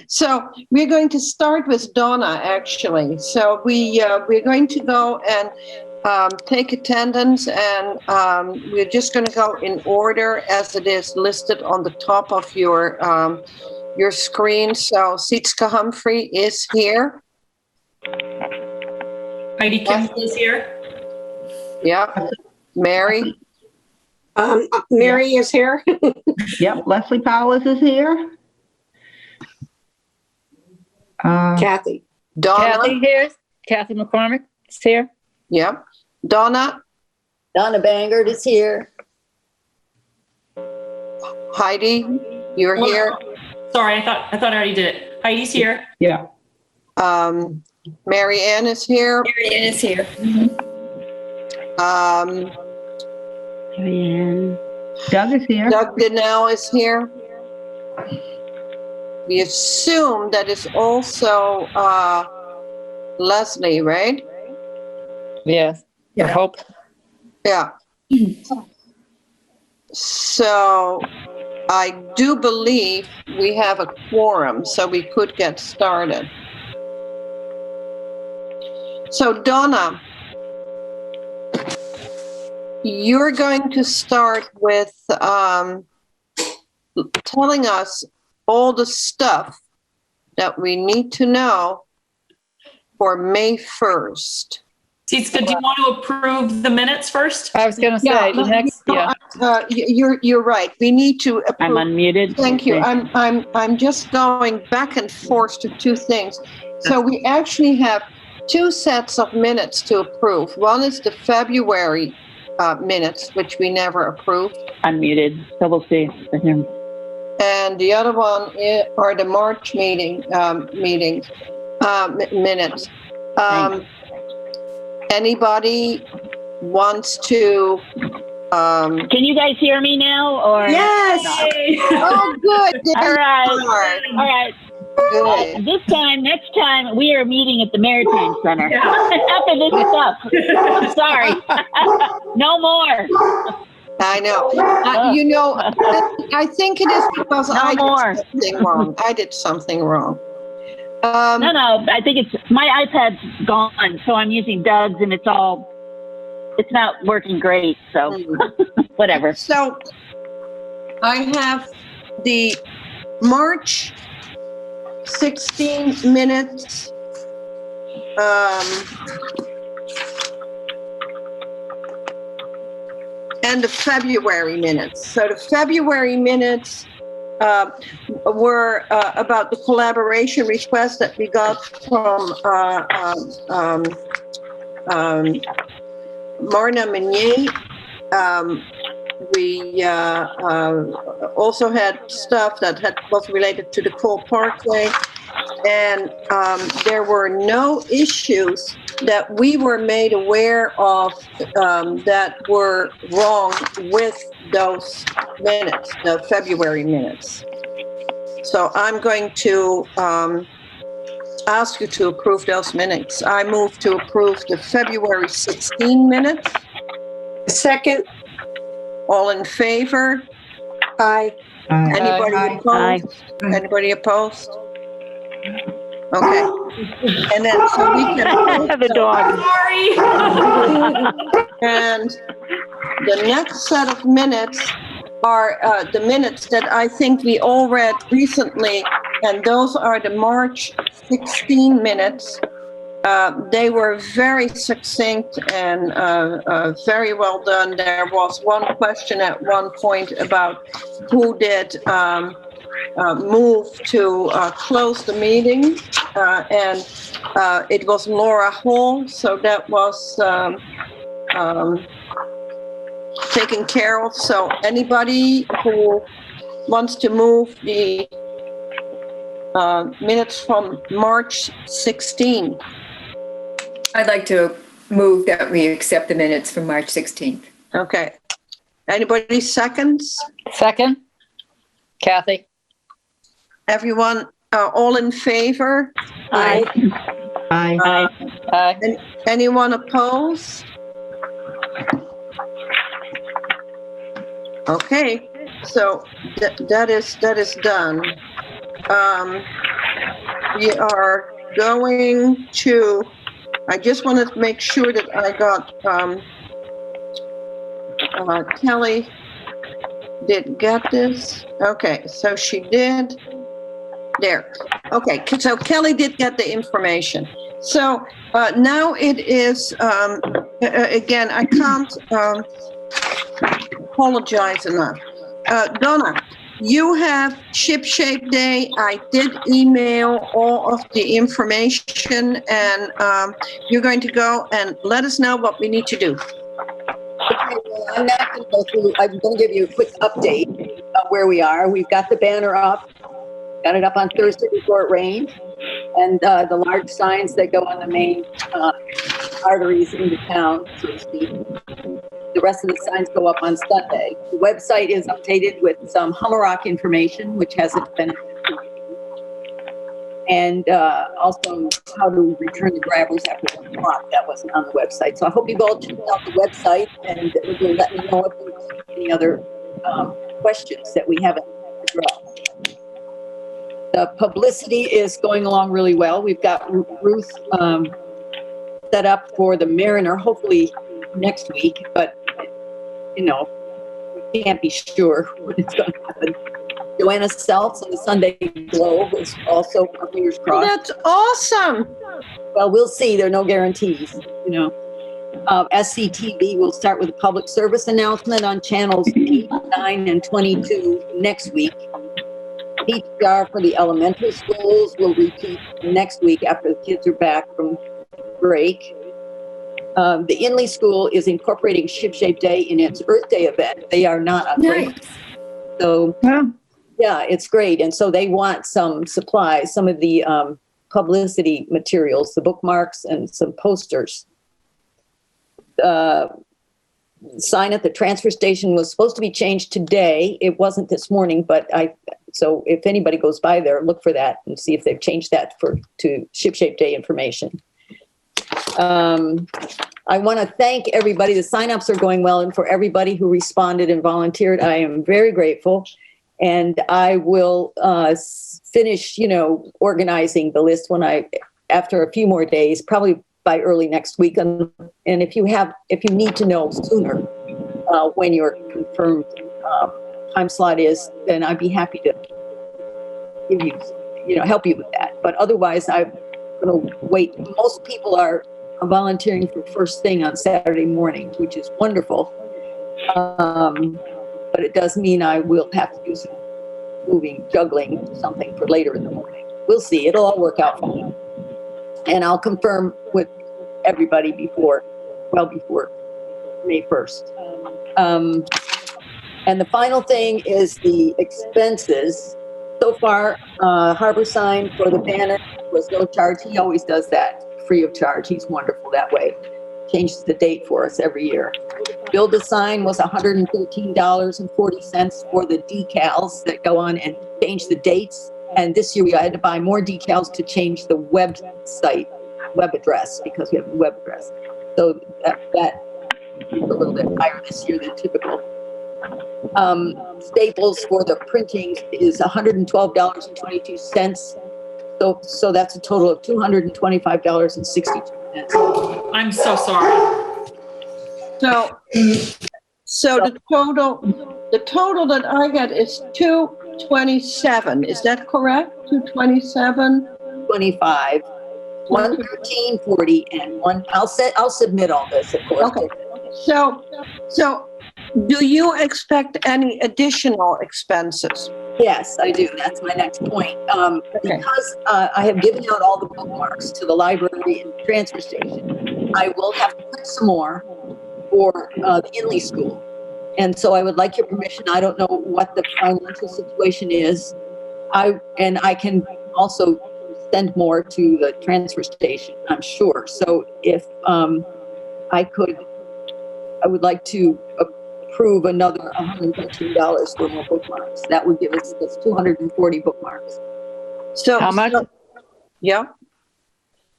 So we're going to start with Donna, actually. So we're going to go and take attendance, and we're just going to go in order as it is listed on the top of your screen. So Sietske Humphrey is here. Heidi Kimball is here. Yep. Mary. Mary is here. Yep, Leslie Powers is here. Kathy. Donna. Kathy here. Kathy McCormick is here. Yep. Donna. Donna Bangert is here. Heidi, you're here. Sorry, I thought I already did it. Heidi's here. Yeah. Mary Ann is here. Mary Ann is here. Doug is here. Doug Donnell is here. We assume that is also Leslie, right? Yes. I hope. Yeah. So I do believe we have a quorum, so we could get started. So Donna, you're going to start with telling us all the stuff that we need to know for May 1st. Sietske, do you want to approve the minutes first? I was going to say the next. Yeah. You're right. We need to approve. I'm unmuted. Thank you. I'm just going back and forth to two things. So we actually have two sets of minutes to approve. One is the February minutes, which we never approved. Unmuted. So we'll see. And the other one are the March minutes. Anybody wants to? Can you guys hear me now? Or Yes. Oh, good. All right. Good. Next time, we are meeting at the Maritime Center. After this stuff. Sorry. No more. I know. I think it is because I did something wrong. I did something wrong. No. I think it's my iPad's gone, so I'm using Doug's, and it's not working great. So whatever. So I have the March 16 minutes. And the February minutes. So the February minutes were about the collaboration request that we got from Marna Meunier. We also had stuff that was related to the Cole Parkway, and there were no issues that we were made aware of that were wrong with those minutes, the February minutes. So I'm going to ask you to approve those minutes. I move to approve the February 16 minutes. Second. All in favor? Aye. Anybody opposed? Aye. Anybody opposed? Okay. And then so we can The dog. Sorry. and the next set of minutes are the minutes that I think we all read recently, and those are the March 16 minutes. They were very succinct and very well done. There was one question at one point about who did move to close the meeting, and it was Laura Hall, so that was taken care of. So anybody who wants to move the minutes from March 16. I'd like to move that we accept the minutes from March 16th. Okay. Anybody seconds? Second. Kathy. Everyone, all in favor? Aye. Aye. Aye. Anyone opposed? Okay, so that is done. we are going to, I just wanted to make sure that I got, Kelly did get this. Okay, so she did. There. Okay, so Kelly did get the information. So now it is, again, I can't apologize enough. Donna, you have Ship Shape Day. I did email all of the information, and you're going to go and let us know what we need to do. Okay, well, I'm not going to go through, I'm going to give you a quick update of where we are. We've got the banner up, got it up on Thursday before it rained, and the large signs that go on the main arteries into town, so to speak. The rest of the signs go up on Sunday. The website is updated with some Hummerock information, which hasn't been, and also how to return the grabbers after 1 o'clock. That wasn't on the website. So I hope you've all checked out the website, and you'll let me know if there's any other questions that we haven't addressed. The publicity is going along really well. We've got Ruth set up for the Mariner, hopefully next week, but you know, we can't be sure when it's going to happen. Joanna Seltz on the Sunday Globe is also, our fingers crossed. That's awesome. Well, we'll see. There are no guarantees, you know. SCTV will start with a public service announcement on channels 8, 9, and 22 next week. PTR for the elementary schools will repeat next week after the kids are back from break. The Inley School is incorporating Ship Shape Day in its Earth Day event. They are not on break. So, yeah, it's great. And so they want some supplies, some of the publicity materials, the bookmarks and some posters. Sign at the transfer station was supposed to be changed today. It wasn't this morning, but so if anybody goes by there, look for that and see if they've changed that to Ship Shape Day information. I want to thank everybody. The signups are going well, and for everybody who responded and volunteered, I am very grateful. And I will finish, organizing the list after a few more days, probably by early next week. And if you need to know sooner when your confirmed time slot is, then I'd be happy to give you, help you with that. But otherwise, I'm going to wait. Most people are volunteering for first thing on Saturday morning, which is wonderful. But it does mean I will have to do some juggling something for later in the morning. We'll see. It'll all work out fine. And I'll confirm with everybody before May 1st. And the final thing is the expenses. So far, Harbor Sign for the banner was no charge. He always does that free of charge. He's wonderful that way. Changes the date for us every year. Build a Sign was $113.40 for the decals that go on and change the dates. And this year we had to buy more decals to change the web address, because we have a web address. So that is a little bit higher this year than typical. Staples for the printing is $112.22. So that's a total of $225.62. I'm so sorry. So the total that I get is 227. Is that correct? 227? 25, 113.40, and one. I'll submit all this, of course. Okay. So do you expect any additional expenses? Yes, I do. That's my next point. Because I have given out all the bookmarks to the library and the transfer station, I will have to put some more for the Inley School. And so I would like your permission. I don't know what the financial situation is. I can also send more to the transfer station, I'm sure. So if I would like to approve another $113 for more bookmarks. That would give us 240 bookmarks. So how much? Yeah.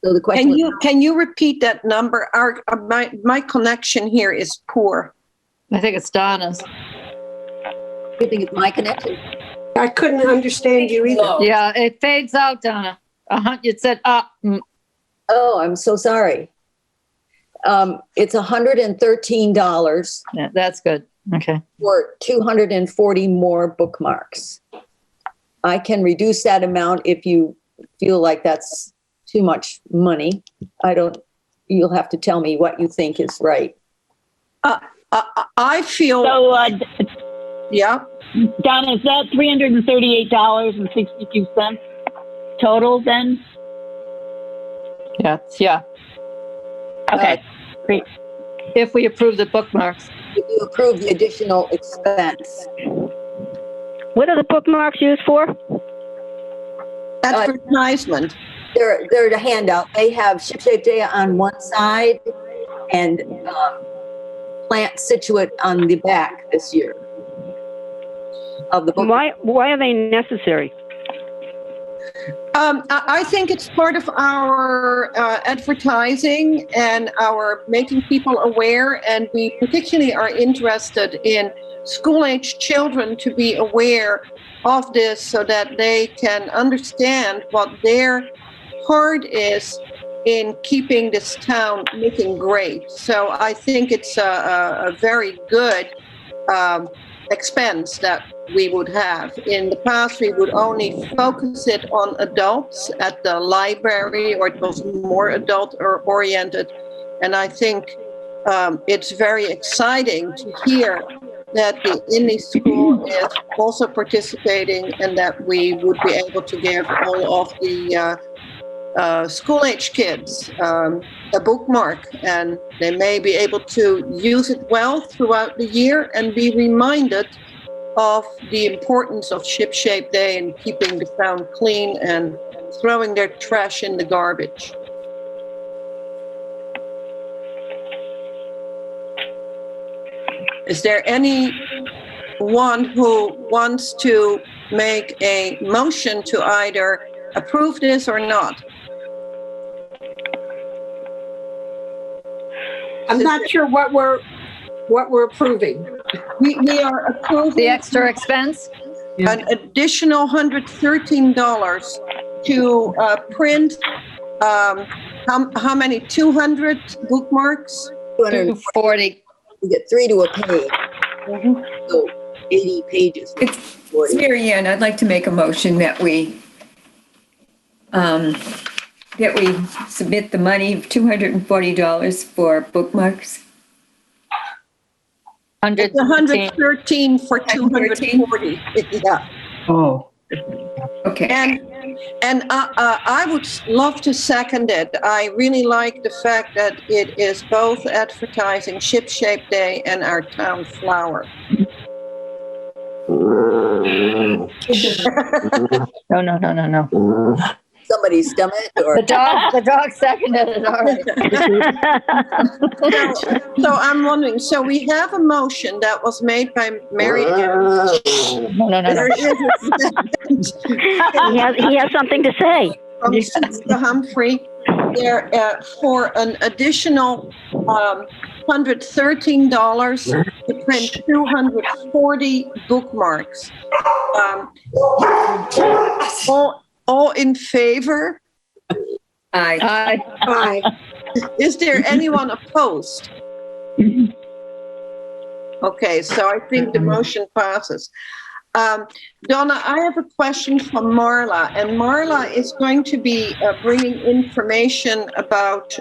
So the question. Can you repeat that number? My connection here is poor. I think it's Donna's. You think it's my connection? I couldn't understand you either. Yeah, it fades out, Donna. It said, Oh, I'm so sorry. It's $113 yeah, that's good. Okay. for 240 more bookmarks. I can reduce that amount if you feel like that's too much money. You'll have to tell me what you think is right. I feel, So, yeah, Donna, is that $338.62 total then? Yeah. Okay, great. If we approve the bookmarks. If you approve the additional expense. What are the bookmarks used for? advertisement. They're the handout. They have Shipshape Day on one side and Plant Scituate on the back this year of the book. Why are they necessary? I think it's part of our advertising and our making people aware, and we particularly are interested in school-age children to be aware of this so that they can understand what their part is in keeping this town looking great. So I think it's a very good expense that we would have. In the past, we would only focus it on adults at the library, or it was more adult or oriented. And I think it's very exciting to hear that the indie school is also participating, and that we would be able to give all of the school-age kids a bookmark, and they may be able to use it well throughout the year and be reminded of the importance of Shipshape Day and keeping the town clean and throwing their trash in the garbage. Is there anyone who wants to make a motion to either approve this or not? I'm not sure what we're approving. We are approving The extra expense? an additional $113 to print, how many, 200 bookmarks? 240. You get 3 to a page, so 80 pages. It's 40. Mary Ann, I'd like to make a motion that we submit the money of $240 for bookmarks. It's 113 for 240. Yeah. Oh, Okay. And I would love to second it. I really like the fact that it is both advertising Shipshape Day and our town flower. No. Somebody's stomach or The dog seconded it already. So I'm wondering, so we have a motion that was made by Mary Ann. No. There is a second He has something to say. from Mr. Humphrey there for an additional $113 to print 240 bookmarks. All in favor? Aye. Aye. Is there anyone opposed? Okay, so I think the motion passes. Donna, I have a question from Marla, and Marla is going to be bringing information about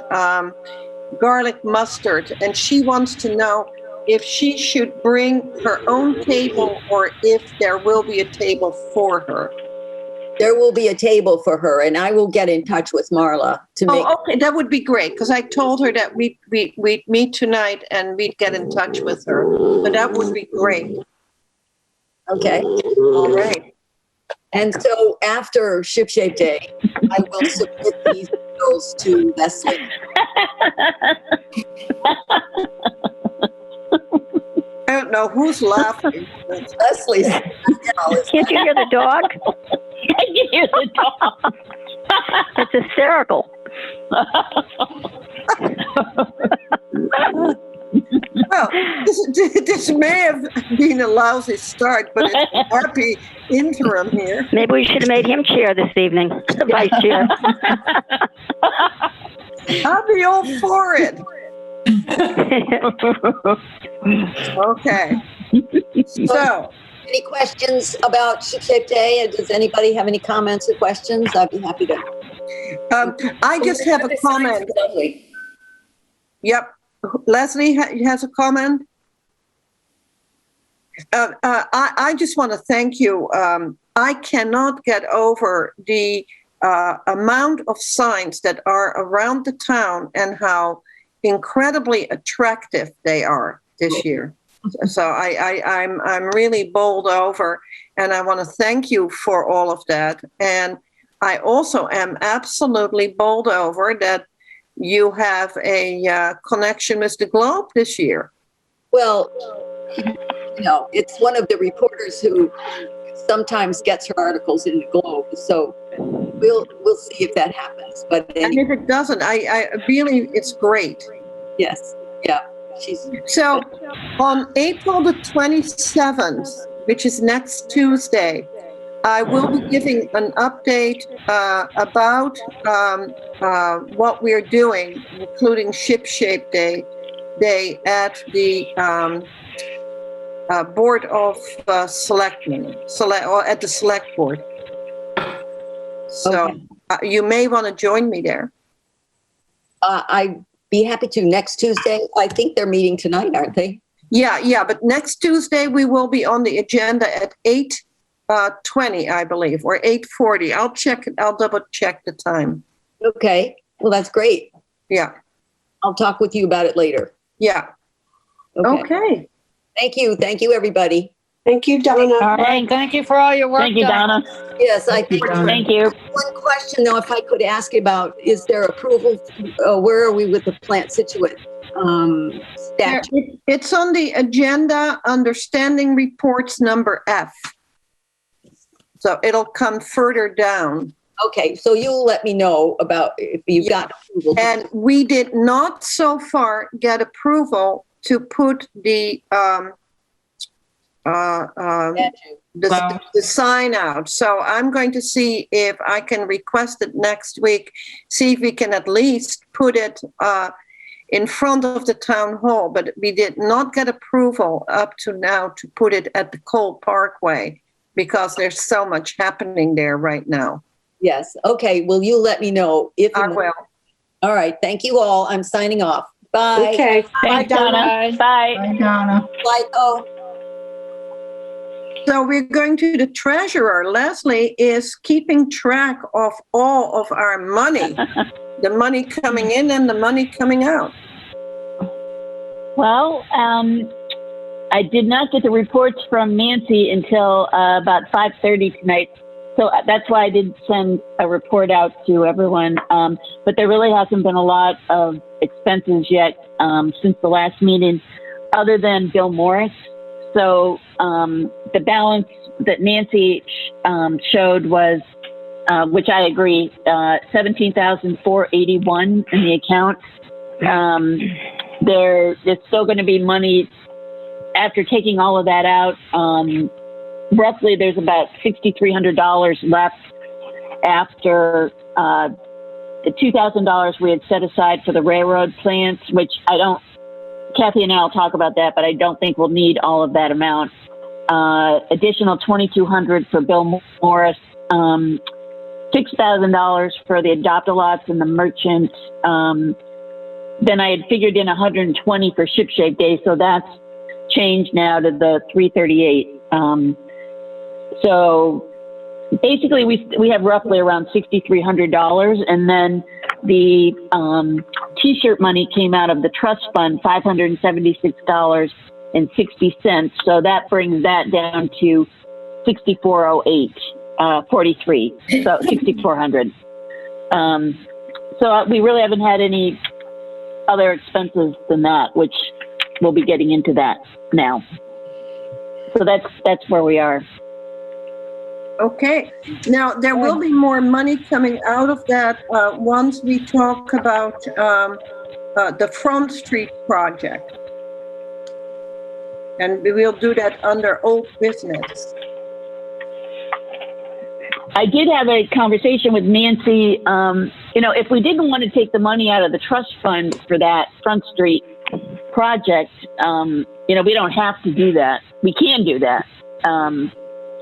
garlic mustard, and she wants to know if she should bring her own table or if there will be a table for her. there will be a table for her, and I will get in touch with Marla to make. Oh, okay, that would be great, because I told her that we'd meet tonight and we'd get in touch with her. So that would be great. Okay. All right. And so after Shipshape Day, I will submit these bills to Leslie. I don't know who's laughing. Leslie's. Can't you hear the dog? Can you hear the dog? It's hysterical. Well, this may have been a lousy start, but it's happy interim here. Maybe we should have made him chair this evening, vice chair. I'll be all for it. Okay. So, Any questions about Ship Day? Does anybody have any comments or questions? I'd be happy to. I just have a comment. Lovely. Yep. Leslie has a comment. I just want to thank you. I cannot get over the amount of signs that are around the town and how incredibly attractive they are this year. So I'm really bowled over, and I want to thank you for all of that. And I also am absolutely bowled over that you have a connection with the Globe this year. Well, it's one of the reporters who sometimes gets her articles in the Globe. So we'll see if that happens. But And if it doesn't, I really, it's great. yes, yeah. So on April the 27th, which is next Tuesday, I will be giving an update about what we're doing, including Ship Shape Day at the Board of Selectmen, or at the Select Board. So you may want to join me there. I'd be happy to next Tuesday. I think they're meeting tonight, aren't they? Yeah, but next Tuesday we will be on the agenda at 8:20, I believe, or 8:40. I'll double check the time. Okay. Well, that's great. Yeah. I'll talk with you about it later. Yeah. Okay. Thank you. Thank you, everybody. Thank you, Donna. All right, thank you for all your work. Thank you, Donna. Yes, I think. Thank you. One question, though, if I could ask about, is there approval? Where are we with the Plant Scituate statute? It's on the agenda under Standing Reports number F. So it'll come further down. Okay, so you'll let me know about if you've got approval. And we did not so far get approval to put the sign out. So I'm going to see if I can request it next week, see if we can at least put it in front of the town hall. But we did not get approval up to now to put it at the Cole Parkway because there's so much happening there right now. Yes. Okay. Well, you let me know if I will. All right. Thank you all. I'm signing off. Bye. Okay. Bye, Thanks, Donna. Donna. Bye. Bye, Donna. Bye. Oh. So we're going to the treasurer. Leslie is keeping track of all of our money, the money coming in and the money coming out. Well, I did not get the reports from Nancy until about 5:30 tonight. So that's why I didn't send a report out to everyone. But there really hasn't been a lot of expenses yet since the last meeting, other than Bill Morris. So the balance that Nancy showed was, which I agree, $17,481 in the account. There's still going to be money after taking all of that out. Roughly, there's about $6,300 left after the $2,000 we had set aside for the railroad plants, which Kathy and I will talk about that, but I don't think we'll need all of that amount. Additional $2,200 for Bill Morris, $6,000 for the adopt-a-lots and the merchant. Then I had figured in $120 for Ship Shape Day, so that's changed now to the $338. So basically, we have roughly around $6,300, and then the T-shirt money came out of the trust fund, $576.60. So that brings that down to $6,408.43. So $6,400. So we really haven't had any other expenses than that, which we'll be getting into that now. So that's where we are. Okay. Now, there will be more money coming out of that once we talk about the Front Street project. And we will do that under old business. I did have a conversation with Nancy. If we didn't want to take the money out of the trust fund for that Front Street project, we don't have to do that. We can do that.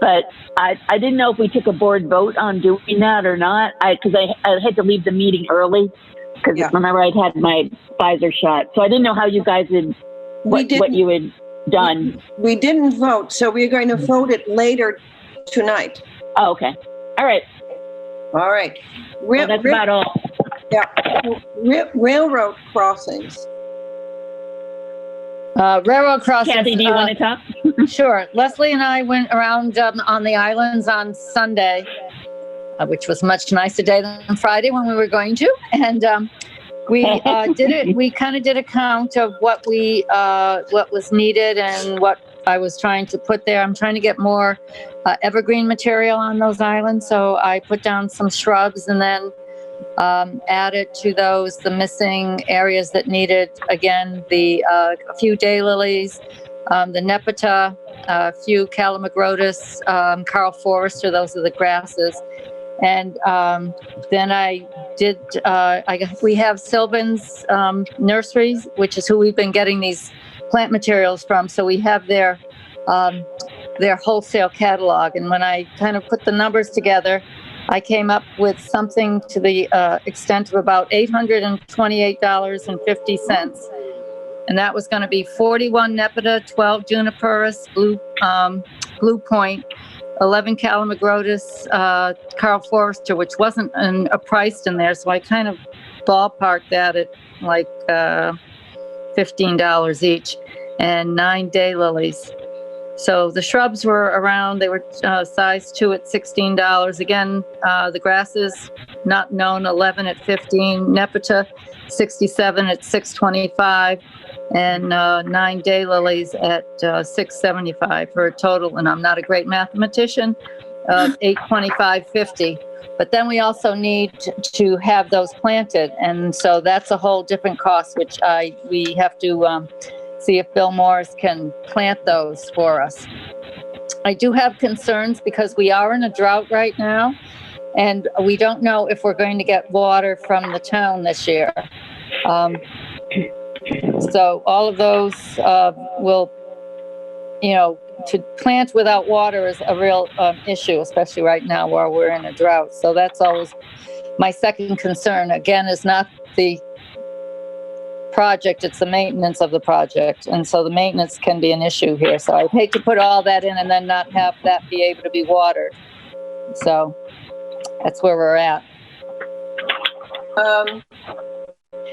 But I didn't know if we took a board vote on doing that or not. Because I had to leave the meeting early because remember I'd had my Pfizer shot. So I didn't know how you guys had, what you had done. We didn't vote, so we're going to vote it later tonight. Oh, okay. All right. All right. Well, that's about all. Yeah. Railroad crossings. Railroad crossings. Kathy, do you want to talk? Sure. Leslie and I went around on the islands on Sunday, which was a much nicer day than Friday when we were going to. And we did it. We kind of did a count of what was needed and what I was trying to put there. I'm trying to get more evergreen material on those islands. So I put down some shrubs and then added to those the missing areas that needed, again, a few daylilies, the nepeta, a few calamagrotis, Carl Forrester, those are the grasses. And then I did, we have Sylvan's Nurseries, which is who we've been getting these plant materials from. So we have their wholesale catalog. And when I kind of put the numbers together, I came up with something to the extent of about $828.50. And that was going to be 41 nepeta, 12 juniperus, blue point, 11 calamagrotis, Carl Forrester, which wasn't priced in there. So I kind of ballparked that at like $15 each, and 9 daylilies. So the shrubs were around, they were size 2 at $16. Again, the grasses, not known, 11 at $15. Nepeta, 67 at $6.25. And 9 daylilies at $6.75 for a total, and I'm not a great mathematician, of $825.50. But then we also need to have those planted, and so that's a whole different cost, which we have to see if Bill Morris can plant those for us. I do have concerns because we are in a drought right now, and we don't know if we're going to get water from the town this year. So all of those will, to plant without water is a real issue, especially right now while we're in a drought. So that's always my second concern. Again, is not the project, it's the maintenance of the project. And so the maintenance can be an issue here. So I'd hate to put all that in and then not have that be able to be watered. So that's where we're at.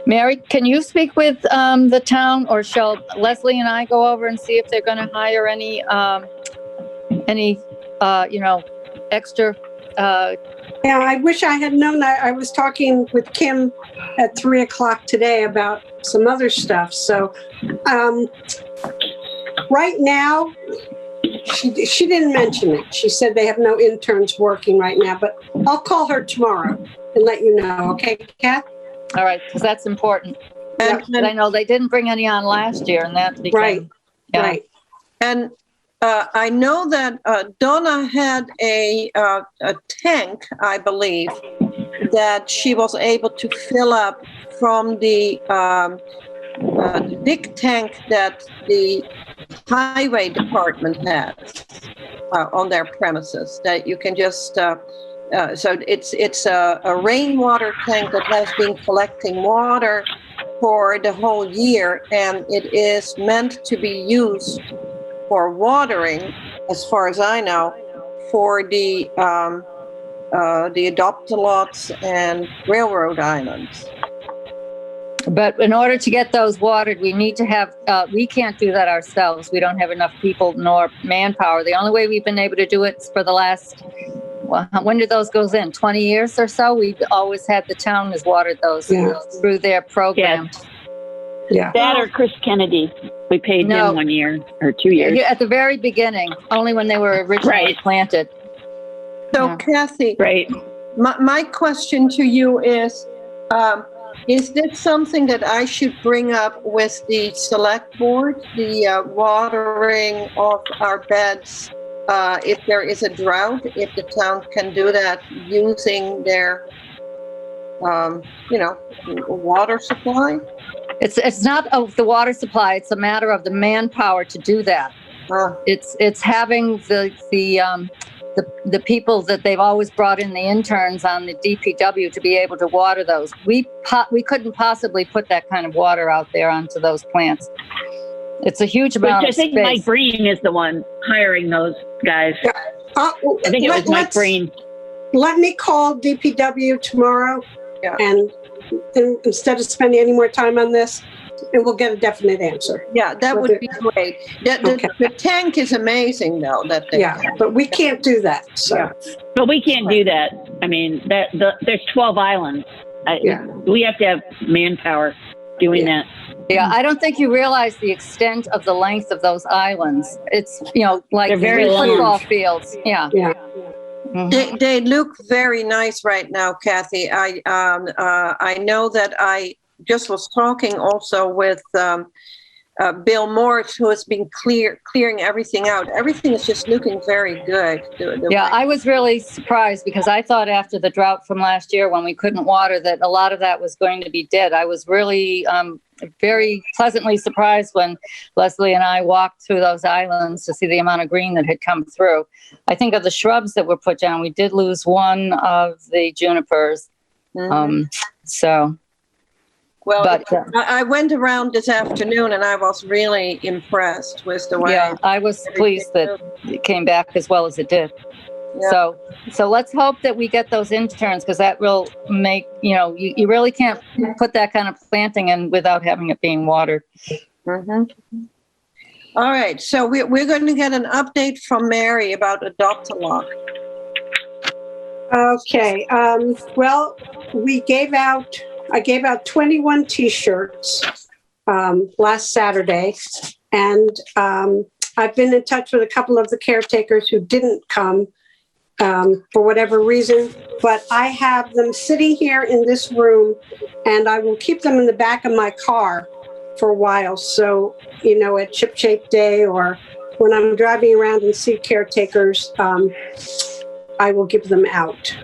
Mary, can you speak with the town, or shall Leslie and I go over and see if they're going to hire any extra? Yeah, I wish I had known that. I was talking with Kim at 3:00 today about some other stuff. So right now, she didn't mention it. She said they have no interns working right now, but I'll call her tomorrow and let you know. Okay, Kath? All right, because that's important. And I know they didn't bring any on last year, and that became... Right. And I know that Donna had a tank, I believe, that she was able to fill up from the big tank that the highway department has on their premises, that you can just... so it's a rainwater tank that has been collecting water for the whole year, and it is meant to be used for watering, as far as I know, for the adopt-a-lots and railroad islands. But in order to get those watered, we need to have, we can't do that ourselves. We don't have enough people nor manpower. The only way we've been able to do it is for the last... Well, when did those go in? 20 years or so? We've always had the town has watered those through their program. Yeah. That or Chris Kennedy. We paid him 1 year or 2 years. At the very beginning, only when they were originally planted. So, Kathy, right. My question to you is this something that I should bring up with the select board, the watering of our beds if there is a drought, if the town can do that using their, water supply. It's not of the water supply. It's a matter of the manpower to do that. It's having the people that they've always brought in, the interns on the DPW, to be able to water those. We couldn't possibly put that kind of water out there onto those plants. It's a huge amount of space. I think Mike Breen is the one hiring those guys. Yeah. I think it was Mike Breen. Let me call DPW tomorrow, and instead of spending any more time on this, and we'll get a definite answer. Yeah, that would be great. The tank is amazing, though. But we can't do that. So. Yeah. But we can't do that. I mean, there's 12 islands. We have to have manpower doing that. Yeah, I don't think you realize the extent of the length of those islands. It's, like they're very football fields. Yeah. Mm-hmm. They look very nice right now, Kathy. I know that I just was talking also with Bill Morris, who has been clearing everything out. Everything is just looking very good. I was really surprised because I thought after the drought from last year when we couldn't water that a lot of that was going to be dead. I was really very pleasantly surprised when Leslie and I walked through those islands to see the amount of green that had come through. I think of the shrubs that were put down, we did lose one of the junipers. Mm-hmm. I went around this afternoon and I was really impressed with the way. Yeah, I was pleased that it came back as well as it did. Yeah. So let's hope that we get those interns, because that will make, you really can't put that kind of planting in without having it being watered. Mm-hmm. All right. So we're going to get an update from Mary about Adopt-A-Lock. Okay. Well, I gave out 21 T-shirts last Saturday, and I've been in touch with a couple of the caretakers who didn't come for whatever reason, but I have them sitting here in this room, and I will keep them in the back of my car for a while. So, at Chip Shape Day or when I'm driving around and see caretakers, I will give them out.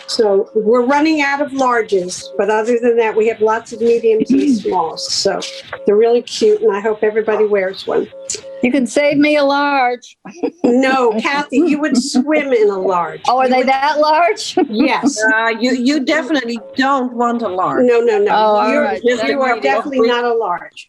So we're running out of larges, but other than that, we have lots of mediums and smalls. So they're really cute, and I hope everybody wears one. You can save me a large. No, Kathy, you would swim in a large. Oh, are they that large? Yes. You definitely don't want a large. No. Oh, you are definitely not a large.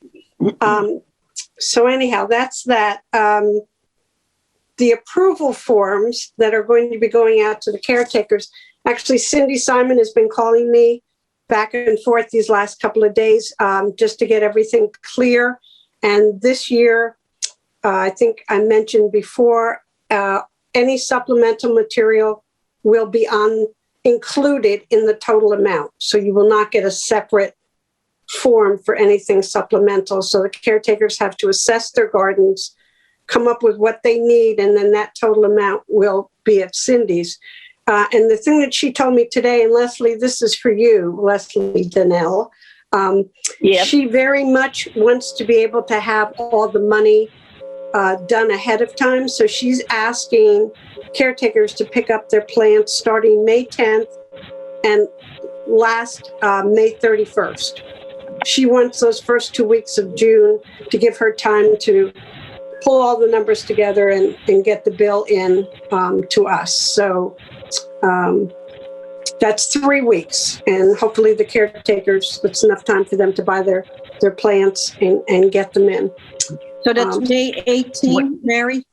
So anyhow, that's that. The approval forms that are going to be going out to the caretakers. Actually, Cindy Simon has been calling me back and forth these last couple of days just to get everything clear. And this year, I think I mentioned before, any supplemental material will be included in the total amount. So you will not get a separate form for anything supplemental. So the caretakers have to assess their gardens, come up with what they need, and then that total amount will be at Cindy's. And the thing that she told me today, and Leslie, this is for you, Leslie Donnell. She very much wants to be able to have all the money done ahead of time. So she's asking caretakers to pick up their plants starting May 10th and last May 31st. She wants those first 2 weeks of June to give her time to pull all the numbers together and get the bill in to us. So that's 3 weeks, and hopefully the caretakers, it's enough time for them to buy their plants and get them in. So that's May 18th, Mary?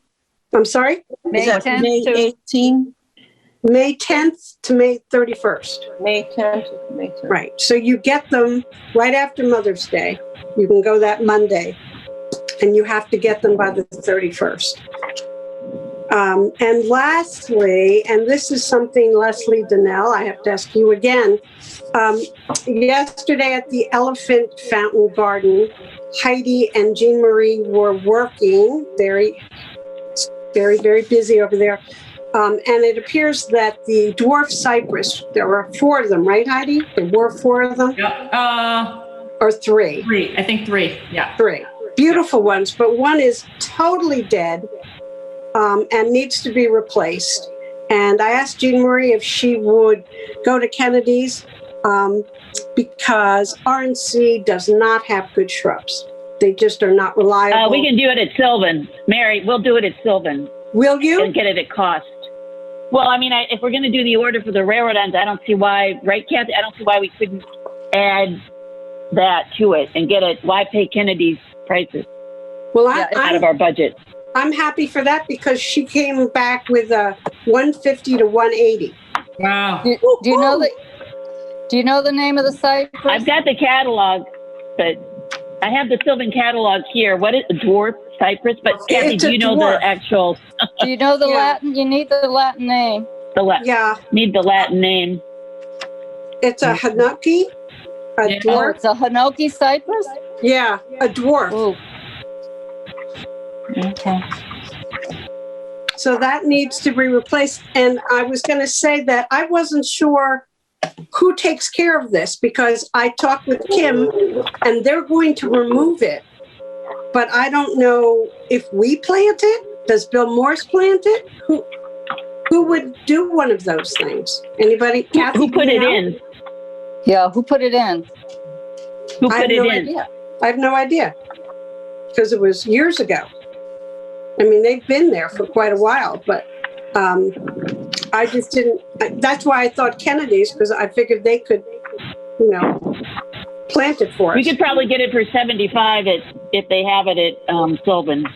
I'm sorry? May 10th May 18th? May 10th to May 31st. May 10th to May 31st. Right. So you get them right after Mother's Day. You can go that Monday, and you have to get them by the 31st. And lastly, and this is something, Leslie Donnell, I have to ask you again. Yesterday at the Elephant Fountain Garden, Heidi and Jean Marie were working very, very, very busy over there. And it appears that the dwarf cypress, there were 4 of them, right, Heidi? There were 4 of them? Yeah. Or 3? 3. I think 3. Yeah. 3. Beautiful ones, but one is totally dead. and needs to be replaced. And I asked Jean Marie if she would go to Kennedy's because RNC does not have good shrubs. They just are not reliable. We can do it at Sylvan. Mary, we'll do it at Sylvan. Will you? And get it at cost. Well, I mean, if we're going to do the order for the railroad ends, I don't see why, right, Kathy? I don't see why we couldn't add that to it and get it. Why pay Kennedy's prices? Well, out of our budget. I'm happy for that because she came back with a 150 to 180. Wow. Do you know the? Do you know the name of the cypress? I've got the catalog, but I have the Sylvan catalog here. What is a dwarf cypress? But Kathy, do you know the actual? Do you know the Latin? You need the Latin name. Need the Latin name. It's a Hinoki, a dwarf. Oh, it's a Hinoki cypress? Yeah, a dwarf. Ooh. Okay. So that needs to be replaced. And I was going to say that I wasn't sure who takes care of this because I talked with Kim and they're going to remove it. But I don't know if we plant it. Does Bill Morse plant it? Who would do one of those things? Anybody? Kathy, who put it in? Yeah, who put it in? Who put it in? Idea. I have no idea because it was years ago. I mean, they've been there for quite a while, but I just didn't. That's why I thought Kennedy's because I figured they could, plant it for us. We could probably get it for 75 if they have it at Sylvan.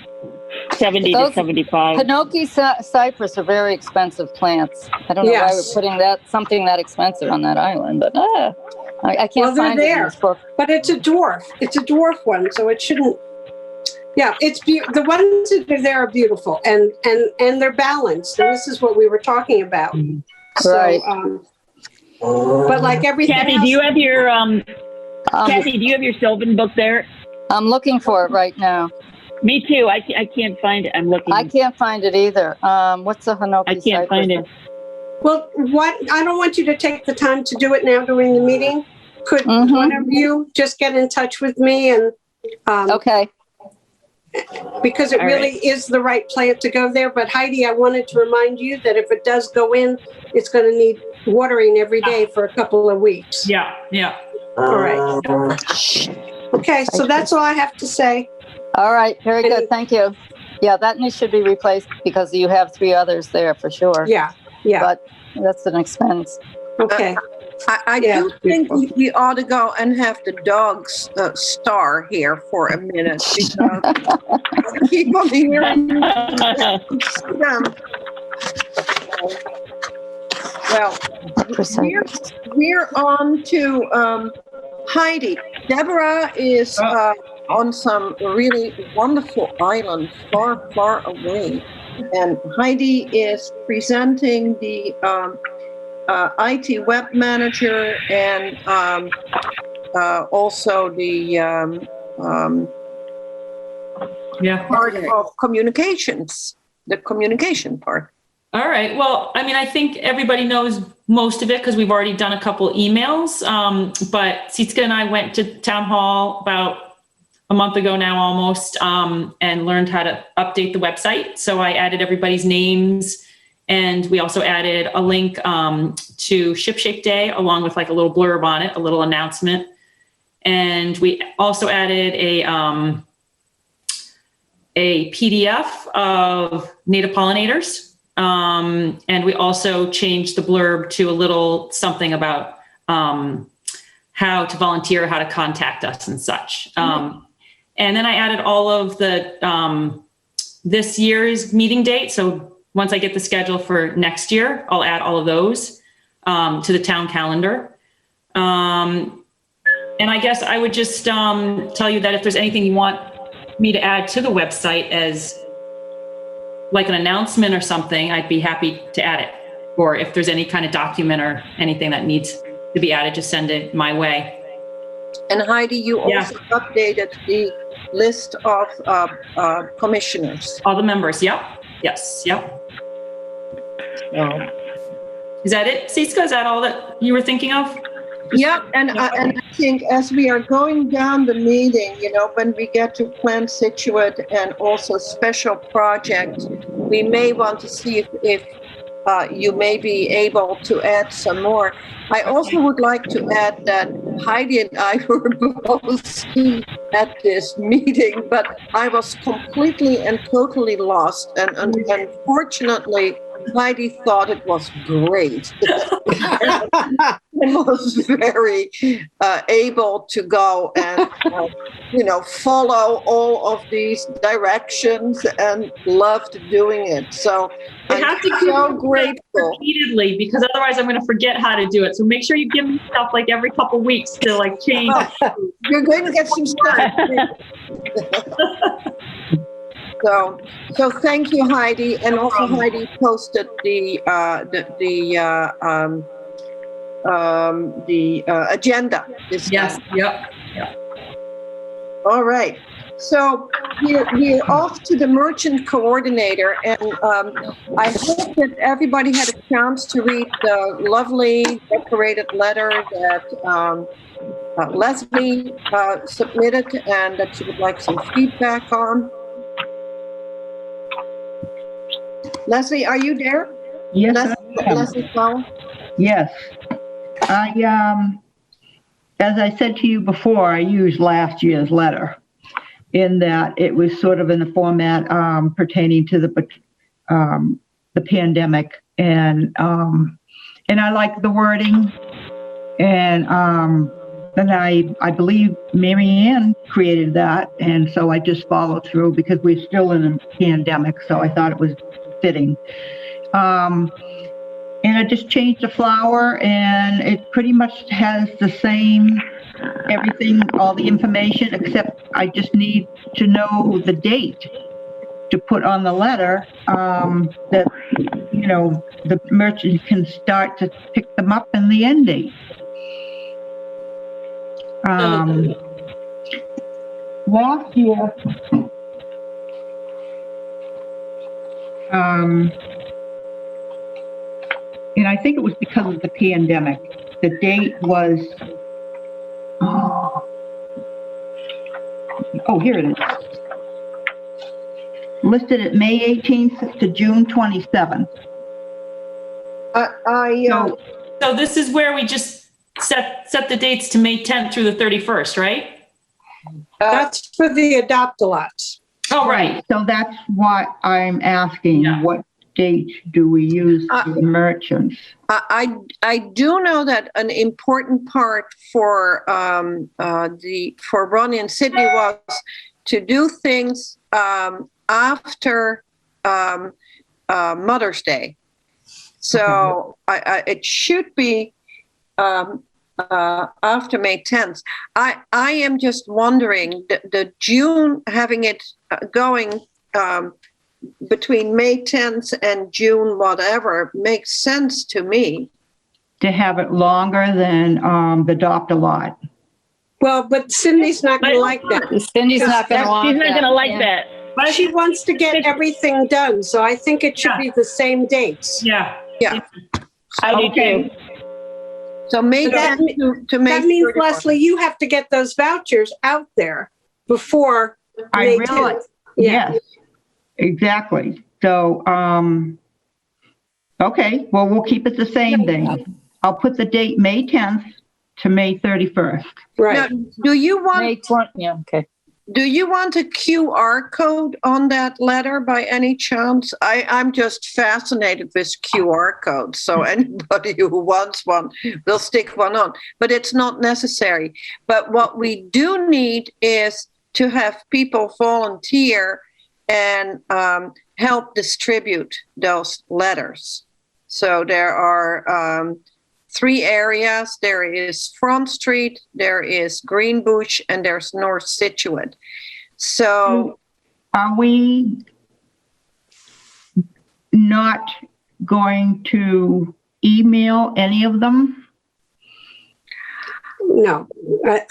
70 to 75. Hinoki cypress are very expensive plants. I don't know why we're putting something that expensive on that island, but I can't find it in this book. But it's a dwarf. It's a dwarf one, so it shouldn't. Yeah, the ones that are there are beautiful and they're balanced. And this is what we were talking about. Right. So, but like everything Kathy, else, do you have your Kathy, do you have your Sylvan book there? I'm looking for it right now. Me too. I can't find it. I'm looking. I can't find it either. What's a Hinoki cypress? I can't find it. Well, I don't want you to take the time to do it now during the meeting. Could one of you just get in touch with me and okay. Because it really is the right plant to go there. But Heidi, I wanted to remind you that if it does go in, it's going to need watering every day for a couple of weeks. Yeah. All right. Okay, so that's all I have to say. All right, very good. Thank you. Yeah, that should be replaced because you have 3 others there for sure. Yeah. But that's an expense. Okay. I do think we ought to go and have the dogs star here for a minute because I keep on hearing them. Well, we're on to Heidi. Deborah is on some really wonderful island far, far away. And Heidi is presenting the IT web manager and also the part of communications, the communication part. All right. Well, I mean, I think everybody knows most of it because we've already done a couple emails. But Sitka and I went to town hall about a month ago now almost and learned how to update the website. So I added everybody's names. And we also added a link to Ship Shape Day, along with like a little blurb on it, a little announcement. And we also added a PDF of native pollinators. And we also changed the blurb to a little something about how to volunteer, how to contact us and such. And then I added all of the this year's meeting date. So once I get the schedule for next year, I'll add all of those to the town calendar. And I guess I would just tell you that if there's anything you want me to add to the website as like an announcement or something, I'd be happy to add it. Or if there's any kind of document or anything that needs to be added, just send it my way. And Heidi, you also updated the list of commissioners. All the members, yep. Yes, yep. Is that it, Siska? Is that all that you were thinking of? Yep, and I think as we are going down the meeting, when we get to Plan Scituate and also special projects, we may want to see if you may be able to add some more. I also would like to add that Heidi and I were both at this meeting, but I was completely and totally lost. And unfortunately, Heidi thought it was great. And was very able to go and, follow all of these directions and loved doing it. So You have to I'm keep so it grateful. repeatedly, because otherwise I'm going to forget how to do it. So make sure you give me stuff like every couple weeks to like change. You're going to get some stuff. So thank you, Heidi, and also Heidi posted the agenda. Yes. Yep. All right. So we're off to the merchant coordinator, and I hope that everybody had a chance to read the lovely decorated letter that Leslie submitted, and that she would like some feedback on. Leslie, are you there? Yes, Leslie Powell? yes. As I said to you before, I used last year's letter in that it was sort of in the format pertaining to the pandemic, and I like the wording, and I believe Mary Ann created that, and so I just followed through because we're still in a pandemic, so I thought it was fitting. And I just changed the flower, and it pretty much has the same everything, all the information, except I just need to know the date to put on the letter, that, the merchant can start to pick them up, and the end date. Last year, and I think it was because of the pandemic, the date was, here it is. Listed at May 18th to June 27th. So this is where we just set the dates to May 10th through the 31st, right? That's for the adopt-a-lots. Oh, right. So that's what I'm asking. Yeah. What date do we use for the merchants? I do know that an important part for Ronnie and Sydney was to do things after Mother's Day. So it should be after May 10th. I am just wondering, the June, having it going between May 10th and June whatever makes sense to me. To have it longer than the adopt-a-lot. Well, but Cindy's not going to like that. Cindy's not going to want She's not going to like yeah. that. But she wants to get everything done, so I think it should be the same dates. Yeah. Yeah. I do too. So May 10th to May That means, 31st. Leslie, you have to get those vouchers out there before I May realize, 10th. Yeah. yes, exactly. So, okay, well, we'll keep it the same then. I'll put the date May 10th to May 31st. Right. Now, do you want May 20, yeah, okay. Do you want a QR code on that letter by any chance? I'm just fascinated with QR codes. So anybody who wants one will stick one on. But it's not necessary. But what we do need is to have people volunteer and help distribute those letters. So there are 3 areas. There is Front Street, there is Greenbush, and there's North Scituate. So Are we not going to email any of them? No,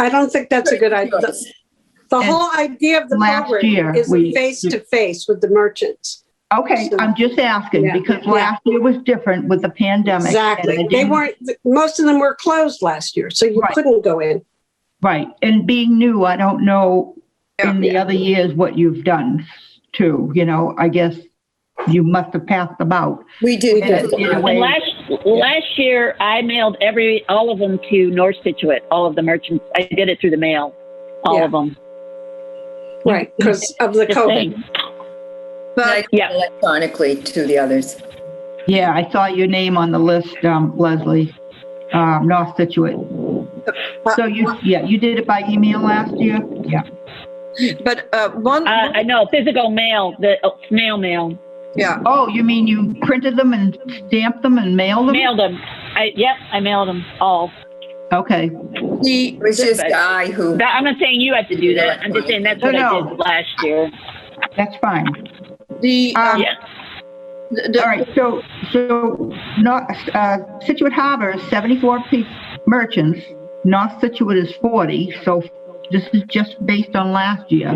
I don't think that's a good idea. The whole idea of the Last program year, is a face-to-face with the merchants. Okay, I'm just asking because last year was different with the pandemic. Exactly. And They weren't, most of them were closed last year, so you couldn't go in. Right. And being new, I don't know in the other years what you've done too, I guess You must have passed them out. We did. And last year, I mailed all of them to North Situate, all of the merchants. I did it through the mail, all of them. Right, because of the Just COVID. saying. But Yeah. Electronically to the others. Yeah, I saw your name on the list, Leslie, North Situate. So you did it by email last year? Yeah. but one, I know, physical mail, the snail mail. yeah. Oh, you mean you printed them and stamped them and mailed them? Mailed them. I mailed them all. Okay. It was this guy who. I'm not saying you have to do that. I'm just saying that's what I did last year. That's fine. The All right, so Scituate Harbor is 74 merchants. North Scituate is 40, so this is just based on last year.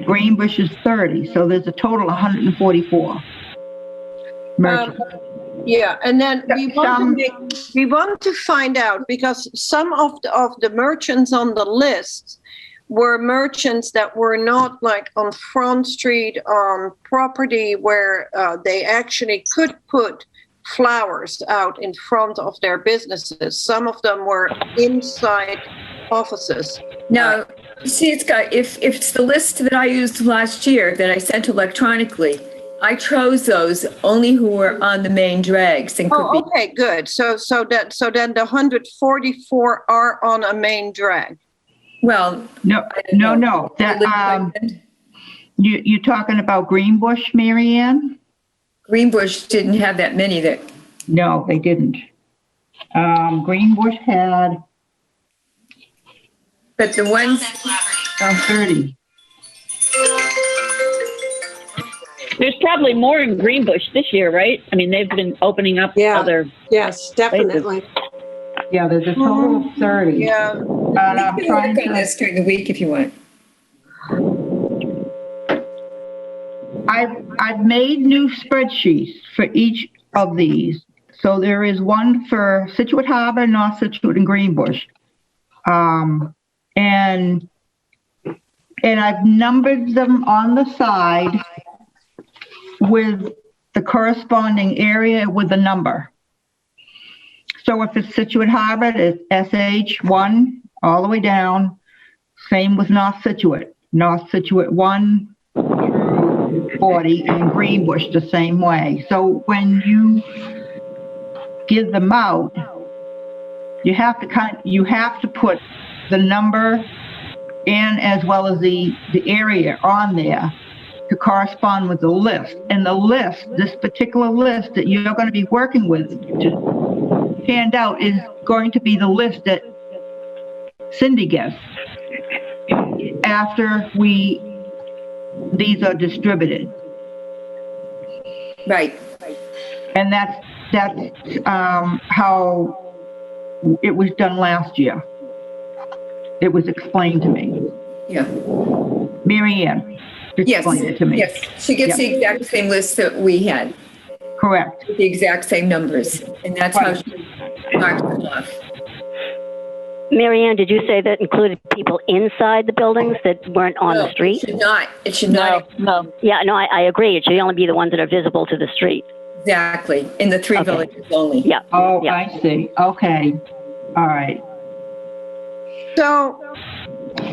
Greenbush is 30, so there's a total of 144 merchants. Yeah, and then we want to find out, because some of the merchants on the list were merchants that were not like on Front Street on property where they actually could put flowers out in front of their businesses. Some of them were inside offices. Now, see, it's got, if it's the list that I used last year that I sent electronically, I chose those only who were on the main drags and could be. Okay, good. So then the 144 are on a main drag. Well, No. That, you're talking about Greenbush, Mary Ann? Greenbush didn't have that many that. No, they didn't. Greenbush had But the ones. 30. There's probably more in Greenbush this year, right? I mean, they've been opening up other. Yes, definitely. Yeah, there's a total of 30. Yeah. You can work on this during the week if you want. I've made new spreadsheets for each of these. So there is one for Scituate Harbor, North Scituate, and Greenbush. And I've numbered them on the side with the corresponding area with the number. So if it's Scituate Harbor, it's SH1 all the way down. Same with North Scituate. North Scituate 1 through 40, and Greenbush the same way. So when you give them out, you have to put the number and as well as the area on there to correspond with the list. And the list, this particular list that you're going to be working with to hand out, is going to be the list that Cindy gets after these are distributed. Right. And that's how it was done last year. It was explained to me. Yeah. Mary Ann explained it to me. Yes, she gets the exact same list that we had. Correct. The exact same numbers, and that's how she marks them off. Mary Ann, did you say that included people inside the buildings that weren't on the street? It should not. It should not. No. Yeah, no, I agree. It should only be the ones that are visible to the street. Exactly. In the three villages only. Yeah. Oh, yeah. I see. Okay. All right. So,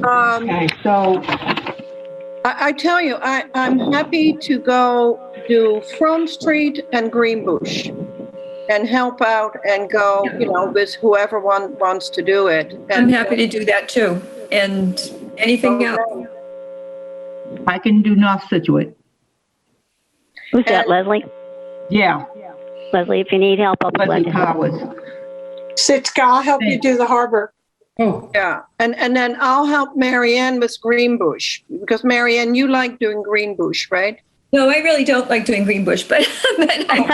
Okay, so I tell you, I'm happy to go do Front Street and Greenbush and help out and go, with whoever wants to do it. And I'm happy to do that too. And anything else? I can do North Scituate. Who's that, Leslie? Yeah, Leslie, if you need help, I'll be glad Leslie to help. Powers. Sitka, I'll help you do the harbor. Oh, yeah, and then I'll help Marianne with Greenbush, because Marianne, you like doing Greenbush, right? no, I really don't like doing Greenbush, but I'm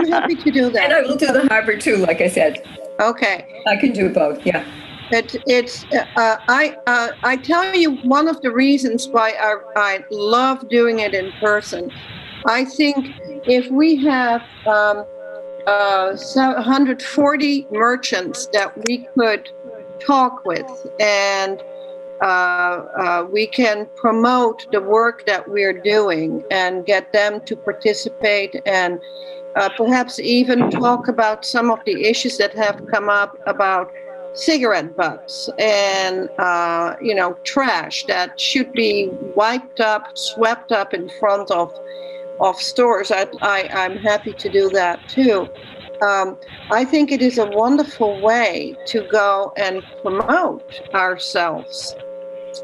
happy to do and that. I will do the harbor too, like I said. Okay. I can do both, yeah. I tell you, one of the reasons why I love doing it in person, I think if we have 140 merchants that we could talk with and we can promote the work that we're doing and get them to participate, and perhaps even talk about some of the issues that have come up about cigarette butts and trash that should be wiped up, swept up in front of stores. I'm happy to do that too. I think it is a wonderful way to go and promote ourselves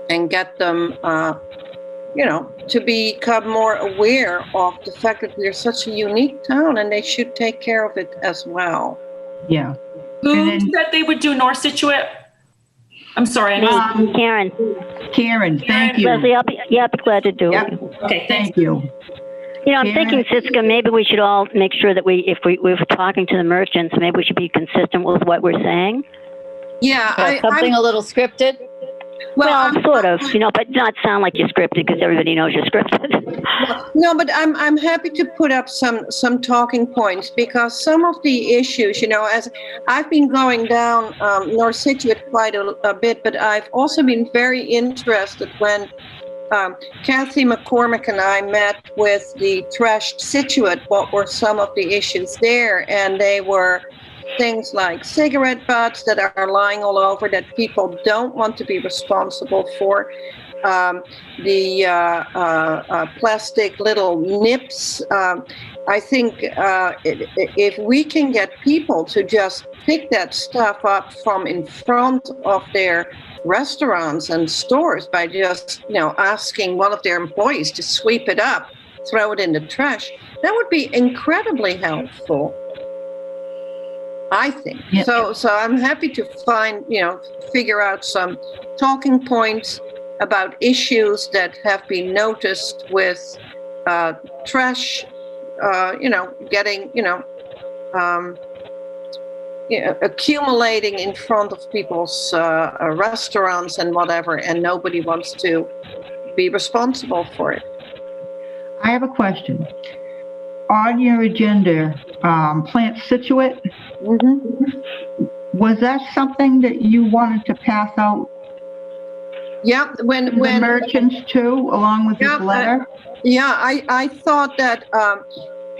and get them to become more aware of the fact that we're such a unique town, and they should take care of it as well. Yeah. Who said they would do North Situate? I'm sorry. I know. Karen. Karen, thank you. Leslie, I'll be glad to do it. Okay, Thank you. You know, I'm thinking, Siska, maybe we should all make sure that if we're talking to the merchants, maybe we should be consistent with what we're saying. Yeah, Something a little scripted. Well, sort of, but not sound like you're scripted, because everybody knows you're scripted. No, but I'm happy to put up some talking points, because some of the issues, as I've been going down North Scituate quite a bit, but I've also been very interested when Kathy McCormick and I met with the Trashed Scituate, what were some of the issues there, and they were things like cigarette butts that are lying all over that people don't want to be responsible for, the plastic little nips. I think if we can get people to just pick that stuff up from in front of their restaurants and stores by just, asking one of their employees to sweep it up, throw it in the trash, that would be incredibly helpful, I think. Yeah. So I'm happy to figure out some talking points about issues that have been noticed with trash, getting, accumulating in front of people's restaurants and whatever, and nobody wants to be responsible for it. I have a question. On your agenda, Plant Scituate, was that something that you wanted to pass out? Yeah, when the merchants too, along with this letter? I thought that,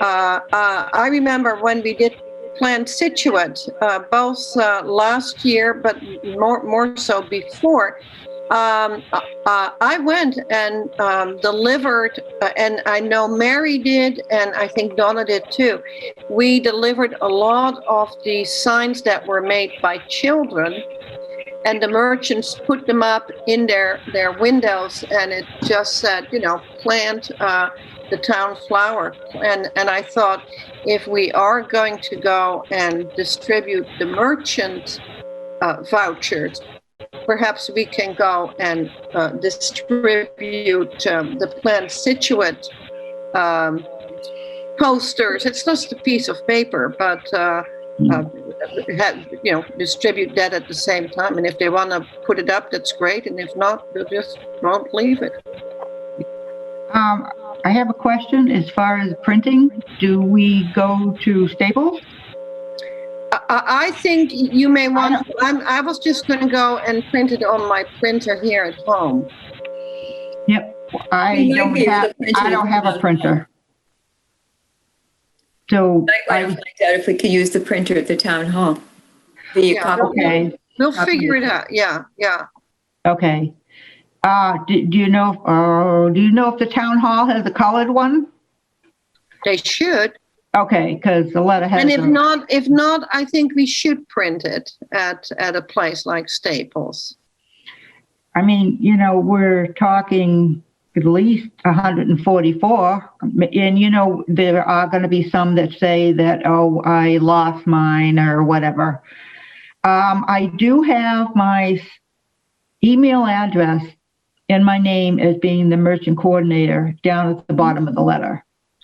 I remember when we did Plant Scituate, both last year, but more so before, I went and delivered, and I know Mary did, and I think Donna did too. We delivered a lot of the signs that were made by children, and the merchants put them up in their windows, and it just said, plant the town flower. And I thought, if we are going to go and distribute the merchant vouchers, perhaps we can go and distribute the Plant Scituate posters. It's just a piece of paper, but distribute that at the same time. And if they want to put it up, that's great. And if not, they'll just won't leave it. I have a question as far as printing. Do we go to Staples? I think you may want. I was just going to go and print it on my printer here at home. Yep, I don't have a printer. So I would find out if we could use the printer at the town hall. Okay. We'll figure it out. Yeah. Okay. Do you know if the town hall has a colored one? They should. Okay, because the letter has. And if not, I think we should print it at a place like Staples. I mean, we're talking at least 144, and there are going to be some that say that, oh, I lost mine or whatever. I do have my email address and my name as being the merchant coordinator down at the bottom of the letter.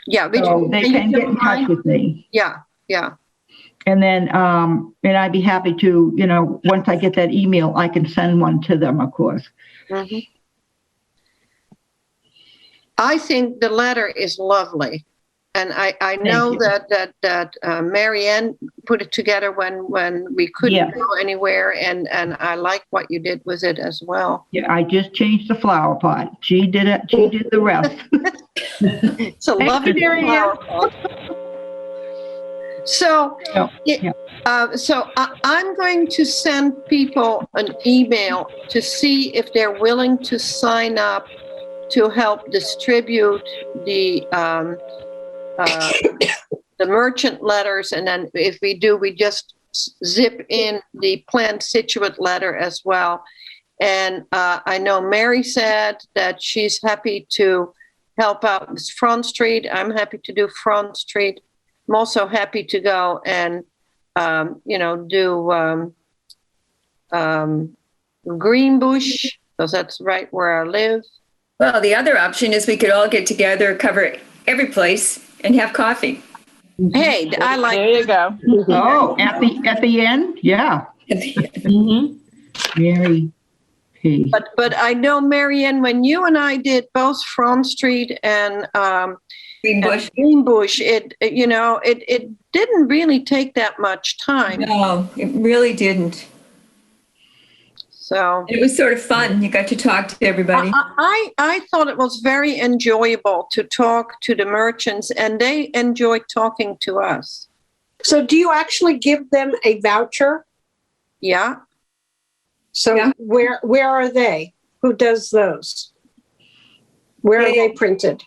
Yeah, so they can get in touch with me. Yeah. And then, and I'd be happy to, once I get that email, I can send one to them, of course. Mm-hmm. I think the letter is lovely. I know you. that Mary Ann put it together when we couldn't Yes. go anywhere, and I like what you did with it as well. Yeah, I just changed the flower pot. She did it. She did the rest. It's a Thank lovely you, Mary flower Ann. pot. So, Yeah. I'm going to send people an email to see if they're willing to sign up to help distribute the merchant letters, and then if we do, we just zip in the planned Scituate letter as well. And I know Mary said that she's happy to help out with Front Street. I'm happy to do Front Street. I'm also happy to go and do Greenbush, because that's right where I live. Well, the other option is we could all get together, cover every place, and have coffee. Hey, I like. There you go. Oh, at the end, yeah. Mary P. But I know, Marianne, when you and I did both Front Street and Greenbush, it didn't really take that much time. No, it really didn't. So it was sort of fun. You got to talk to everybody. I thought it was very enjoyable to talk to the merchants, and they enjoyed talking to us. So do you actually give them a voucher? Yeah. So Yeah. where are they? Who does those? Where are they printed?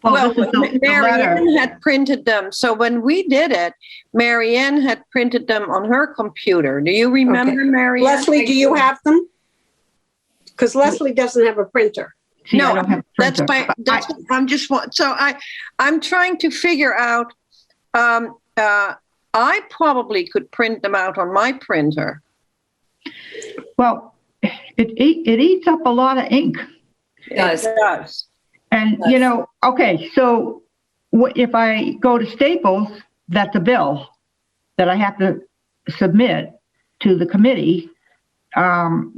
Well, this is the Marianne letter. had printed them. So when we did it, Marianne had printed them on her computer. Do you remember, Okay. Marianne? Leslie, do you have them? Because Leslie doesn't have a printer. See, No, I don't have a that's printer, my. but That's I'm just. So I'm trying to figure out. I probably could print them out on my printer. well, it eats up a lot of ink. It does. It does. And, okay, so if I go to Staples, that's a bill that I have to submit to the committee. Well,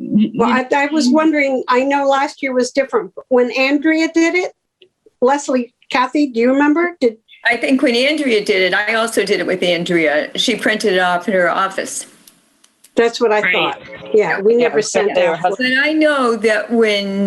I was wondering, I know last year was different. When Andrea did it, Leslie, Kathy, do you remember? I think when Andrea did it, I also did it with Andrea. She printed it off in her office. That's what I thought. Yeah, we never sent out. But I know that when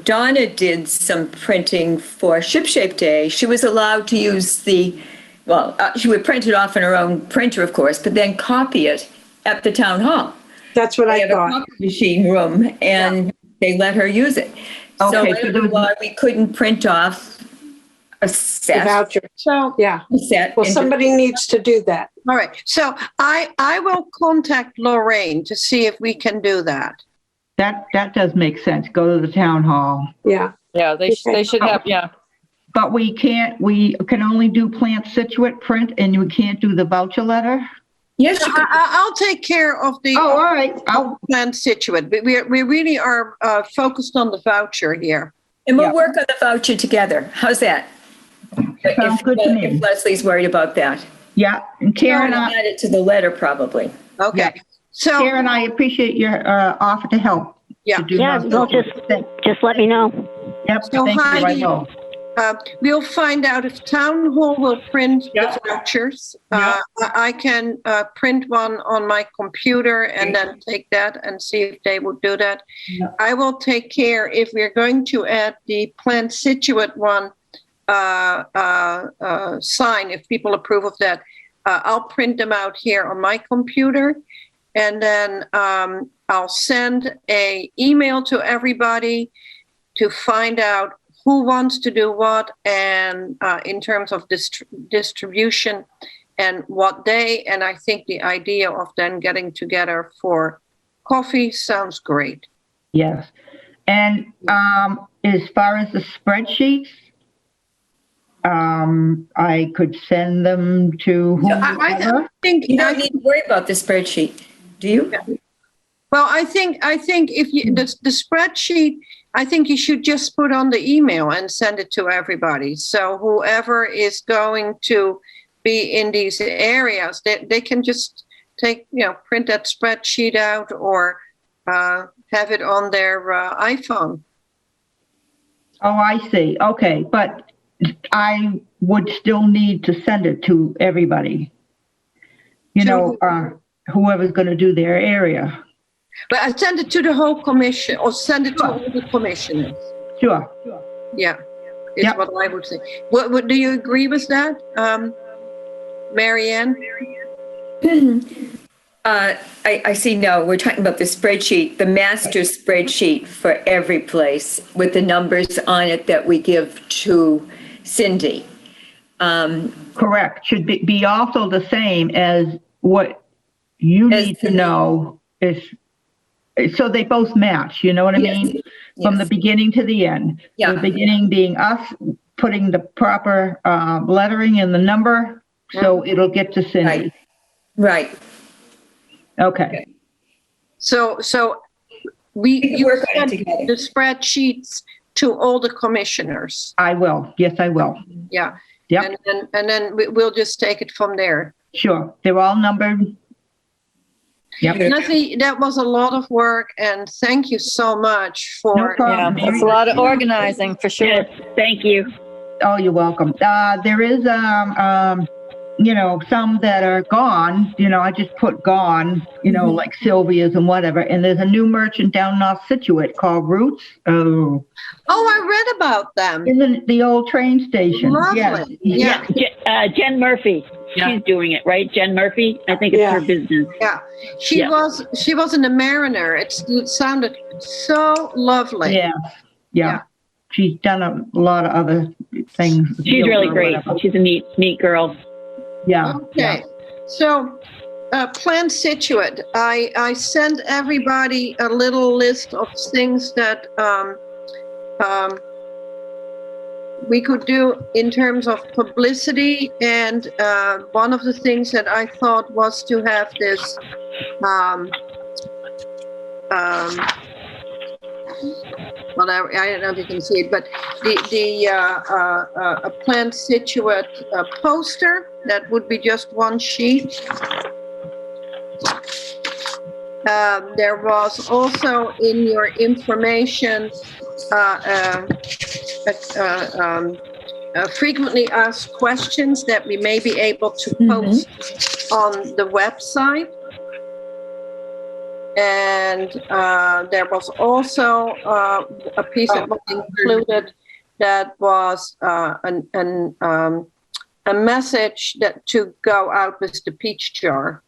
Donna did some printing for Ship Shape Day, she was allowed to use she would print it off in her own printer, of course, but then copy it at the town hall. That's what They I have a thought. copy machine room, and they let her use it. So Okay, I don't know why we couldn't print off a The set. voucher. So Yeah. Well, somebody needs to do that. all right. So I will contact Lorraine to see if we can do that. That does make sense. Go to the town hall. Yeah. Yeah, they should have, yeah. But we can only do plant Scituate print, and we can't do the voucher letter? Yes, you could. I'll take care of the Oh, all right. planned Scituate. We really are focused on the voucher here. And we'll Yeah. work on the voucher together. How's that? Sounds good to me. If Leslie's worried about that. Yeah, and Karen, I'll add it to the letter, probably. Okay. Yeah. So Karen, I appreciate your offer to help. Yeah. to do Yeah, my well, business. just let me know. Yep, So thank you, I Heidi- will. we'll find out if town hall will print the vouchers. I can print one on my computer and then take that and see if they will do that. Yeah. I will take care if we're going to add the planned Scituate one sign, if people approve of that. I'll print them out here on my computer, and then I'll send a email to everybody to find out who wants to do what, and in terms of distribution and what day. And I think the idea of then getting together for coffee sounds great. Yes. And as far as the spreadsheets, I could send them to I whoever. think You don't need to worry about the spreadsheet, do you? Well, I think if you the spreadsheet, I think you should just put on the email and send it to everybody. So whoever is going to be in these areas, they can just print that spreadsheet out or have it on their iPhone. Oh, I see. Okay, but I would still need to send it to everybody. Whoever's going to do their area. But I send it to the whole commission, or send it to all the commissioners. Sure. Yeah, is what I would say. What do you agree with that, Marianne? I see. No, we're talking about the spreadsheet, the master spreadsheet for every place with the numbers on it that we give to Cindy. Correct. Should be also the same as what you need to know is, so they both match, you know what I mean? From the beginning to the end. Yeah. The beginning being us putting the proper lettering in the number, so it'll get to Cindy. Right. Okay. So you work on it send together. the spreadsheets to all the commissioners. I will. Yes, I will. Yeah. Yep. And then we'll just take it from there. Sure. They're all numbered. Yep. Nancy, that was a lot of work, and thank you so much No for. problem. It's a lot of organizing for sure. Yes, thank you. Oh, you're welcome. There is, some that are gone. I just put gone, like Sylvia's and whatever. And there's a new merchant down North Scituate called Roots. Oh, I read about them. in the old train station. Lovely. Yes. Yeah. Jen Murphy. Yeah. She's doing it, right? Jen Murphy. I think it's her business. Yeah. She was in the Mariner. It sounded so lovely. Yeah. She's done a lot of other things. She's really great. She's a neat girl. Yeah. Okay. So, Plan Scituate. I sent everybody a little list of things that we could do in terms of publicity, and one of the things that I thought was to have this well, I don't know if you can see it, but a Plan Scituate poster that would be just one sheet. There was also in your information frequently asked questions that we may be able to post on the website. And there was also a piece that was included that was a message that to go out with the peach jar.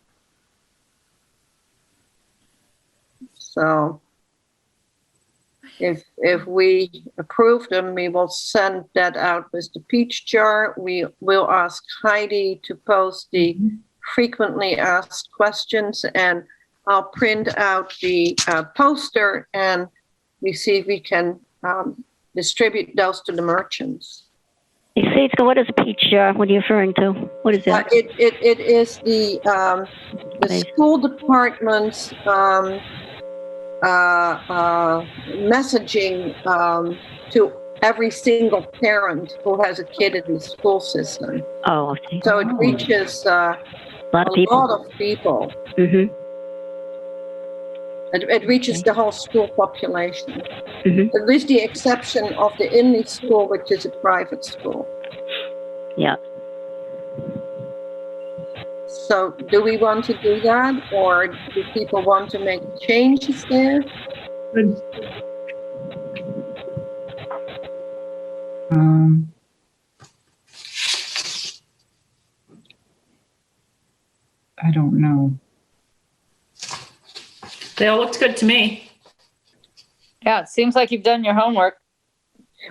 So if we approve them, we will send that out with the peach jar. We will ask Heidi to post the frequently asked questions, and I'll print out the poster and we see if we can distribute those to the merchants. Siska, what is a peach jar? What are you referring to? What is that? It is the school department's messaging to every single parent who has a kid in the school system. Oh, okay. So it reaches a lot of people. Mm-hmm. It reaches the whole school population, with the exception of the Inley school, which is a private school. Yeah. So do we want to do that, or do people want to make changes there? I don't know. They all looked good to me. Yeah, it seems like you've done your homework.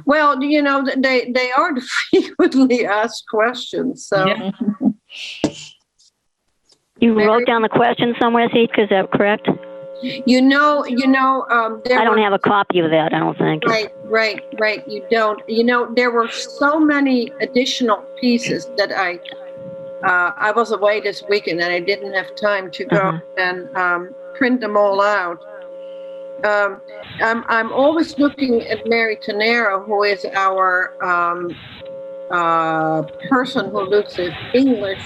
Well, they are the frequently asked questions. So Yeah. You wrote down the question somewhere, Siska, is that correct? I don't have a copy of that, I don't think. Right. You don't. There were so many additional pieces that I was away this weekend and I didn't have time to go and print them all out. I'm always looking at Mary Tenero, who is our person who looks at English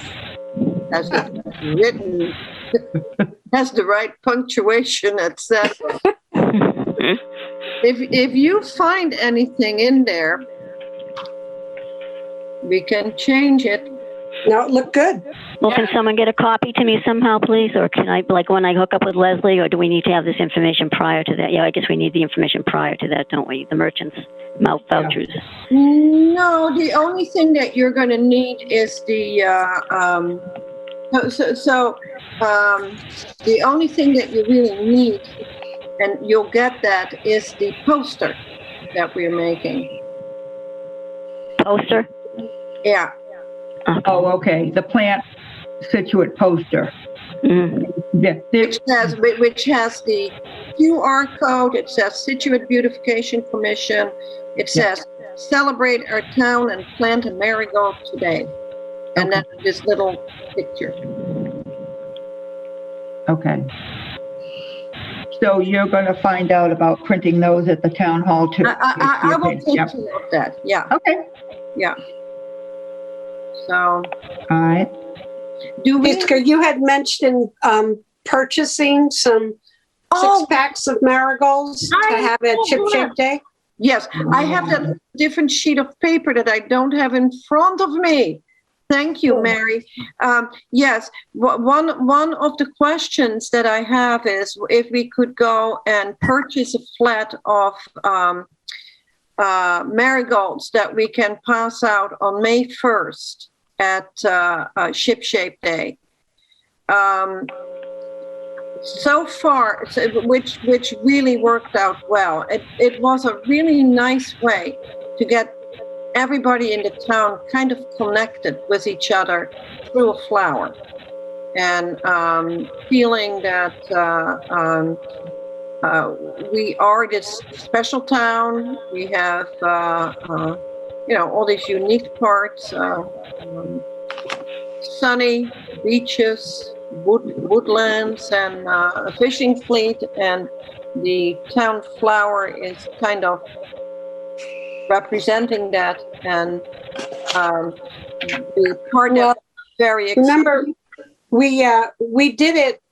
as it's written, has the right punctuation, etc. If you find anything in there We can change it. No, it looked good. Well, can someone get a copy to me somehow, please? Or can I, like, when I hook up with Leslie, or do we need to have this information prior to that? Yeah, I guess we need the information prior to that, don't we? The merchants' mouth vouchers. No, the only thing that you're going to need is the, the only thing that you really need, and you'll get that, is the poster that we're making. Poster? Yeah. Okay. Oh, okay, the plant Scituate poster. Mm-hmm. Yeah, Which has the QR code. It says Scituate Beautification Commission. It says celebrate our town and plant a marigold today. And then this little picture. Okay. So you're going to find out about printing those at the town hall too? I will take care of that. Yeah. Okay. Yeah. So. All right. Jessica, you had mentioned purchasing some 6 packs of marigolds to have at Chip Shape Day. Yes, I have that different sheet of paper that I don't have in front of me. Thank you, Mary. Yes, one of the questions that I have is if we could go and purchase a flat of marigolds that we can pass out on May 1st at Ship Shape Day. So far, which really worked out well. It was a really nice way to get everybody in the town kind of connected with each other through a flower, and feeling that we are this special town. We have all these unique parts, sunny beaches, woodlands, and a fishing fleet, and the town flower is kind of representing that, and the partner very exciting. Remember, we did it.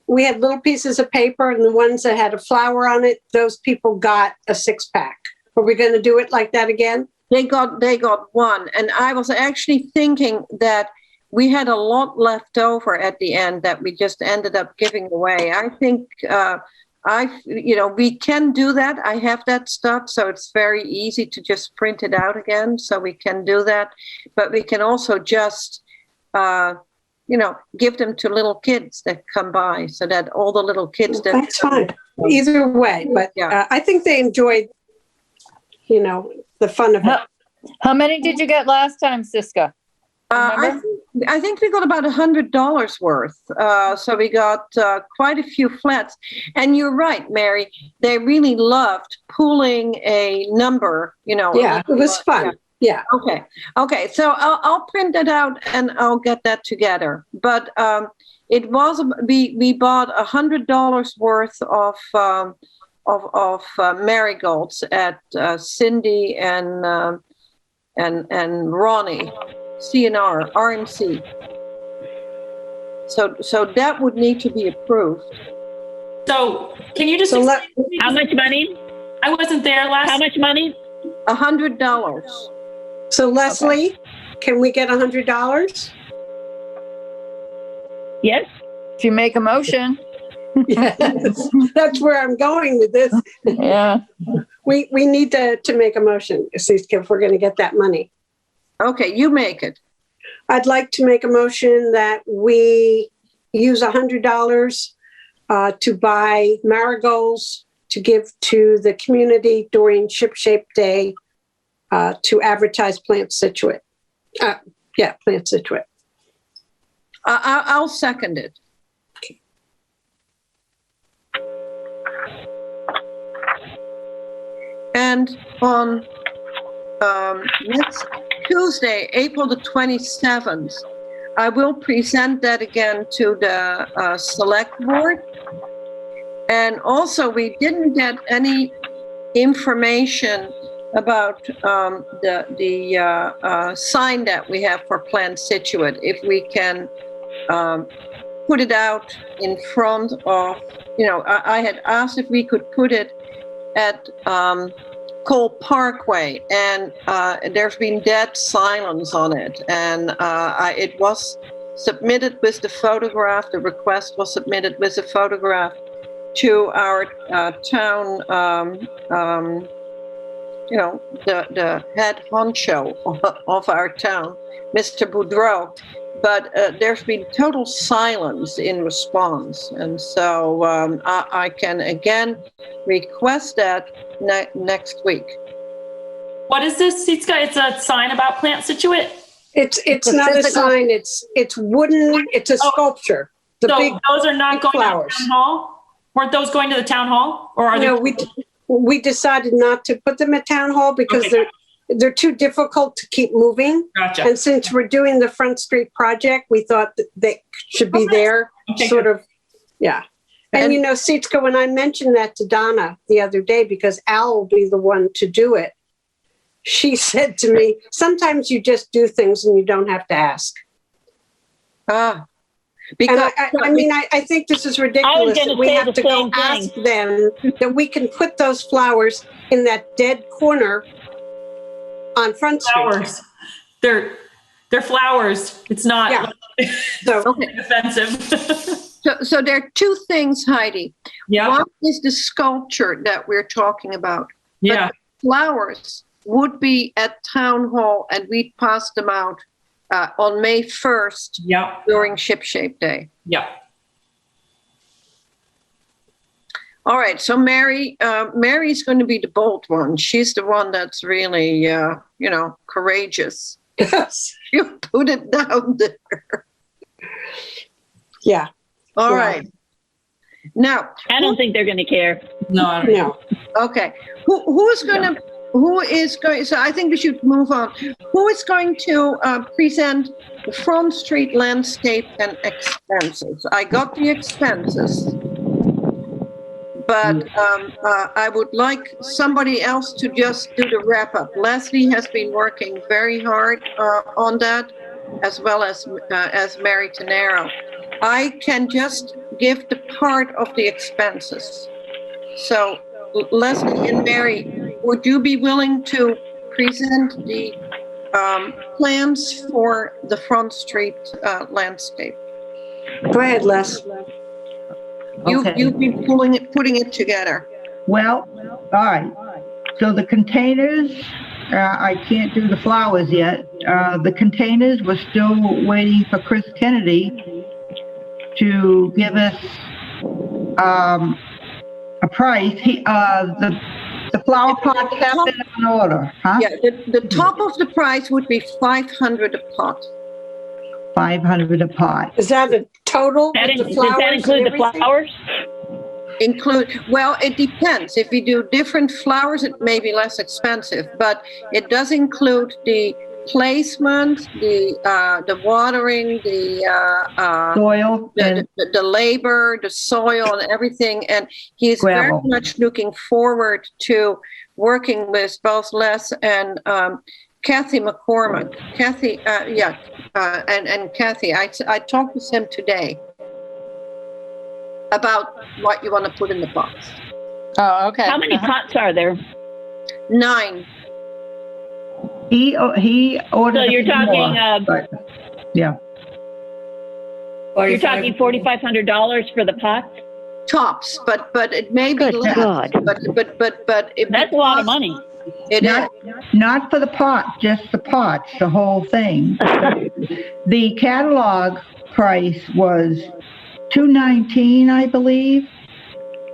We had little pieces of paper, and the ones that had a flower on it, those people got a 6-pack. Are we going to do it like that again? They got one, and I was actually thinking that we had a lot left over at the end that we just ended up giving away. I think we can do that. I have that stuff, so it's very easy to just print it out again. So we can do that, but we can also just, give them to little kids that come by, so that all the little kids. That's fine. Either way, but I think they enjoyed, the fun of it. How many did you get last time, Siska? I think we got about $100 worth. So we got quite a few flats. And you're right, Mary. They really loved pooling a number, Yeah, it was fun. Yeah. Okay. So I'll print that out and I'll get that together. But it was, we bought $100 worth of marigolds at Cindy and Ronnie. CNR, RMC. So that would need to be approved. So can you just how much money? I wasn't there last. How much money? $100. So Leslie, can we get $100? Yes. If you make a motion. Yes, that's where I'm going with this. Yeah. We need to make a motion, if we're going to get that money. Okay, you make it. I'd like to make a motion that we use $100 to buy marigolds to give to the community during Ship Shape Day to advertise Plant Scituate. Plant Scituate. I'll second it. Okay. And on next Tuesday, April the 27th, I will present that again to the select board. And also, we didn't get any information about the sign that we have for Plant Scituate. If we can put it out in front of, I had asked if we could put it at called Parkway, and there's been dead silence on it. And it was submitted with the photograph. The request was submitted with the photograph to our town, the head honcho of our town, Mr. Boudreau. But there's been total silence in response. And so I can again request that next week. What is this, Sitska? It's a sign about Plant Scituate? It's not a sign, it's wooden, it's a sculpture. The So big those are not going flowers. to the town hall? Weren't those going to the town hall? Or are No, they? we decided not to put them at town hall because Okay. they're too difficult to keep moving. Gotcha. And since we're doing the Front Street project, we thought that they should be there, Okay, sort good. of, yeah. And Sitska, when I mentioned that to Donna the other day, because Al will be the one to do it, she said to me, sometimes you just do things and you don't have to ask. Because I think this is ridiculous that we have to go ask them that we can put those flowers in that dead corner on Front Street. Flowers. They're flowers. It's not offensive. So there are two things, Heidi. Yeah. One is the sculpture that we're talking about. Yeah. But the flowers would be at town hall, and we'd pass them out on May 1st during Ship Shape Day. Yeah. All right. So Mary's going to be the bold one. She's the one that's really, courageous. Yes. You put it down there. Yeah. All right. Now, I don't think they're going to care. No, I don't know. Okay. Who is going? So I think we should move on. Who is going to present the Front Street landscape and expenses? I got the expenses, but I would like somebody else to just do the wrap up. Leslie has been working very hard on that, as well as Mary Tenero. I can just give the part of the expenses. So Leslie and Mary, would you be willing to present the plans for the Front Street landscape? Go ahead, Les. You've been putting it together. Well, all right. So the containers, I can't do the flowers yet. The containers, we're still waiting for Chris Kennedy to give us a price. The flower pots have been in order, huh? Yeah, the top of the price would be $500 a pot. 500 a pot. Is that a total? Does that include the flowers? Well, it depends. If we do different flowers, it may be less expensive, but it does include the placement, the watering, the soil, the labor, the soil, and everything. And he's very much looking forward to working with both Les and Kathy McCormick. Kathy, and Kathy. I talked with him today about what you want to put in the box. Oh, okay. How many pots are there? 9. He ordered. So you're talking, yeah. You're talking $4,500 for the pots? Tops, but it may be Good less. God. But That's a lot of money. Not for the pot, just the pots, the whole thing. The catalog price was $219, I believe,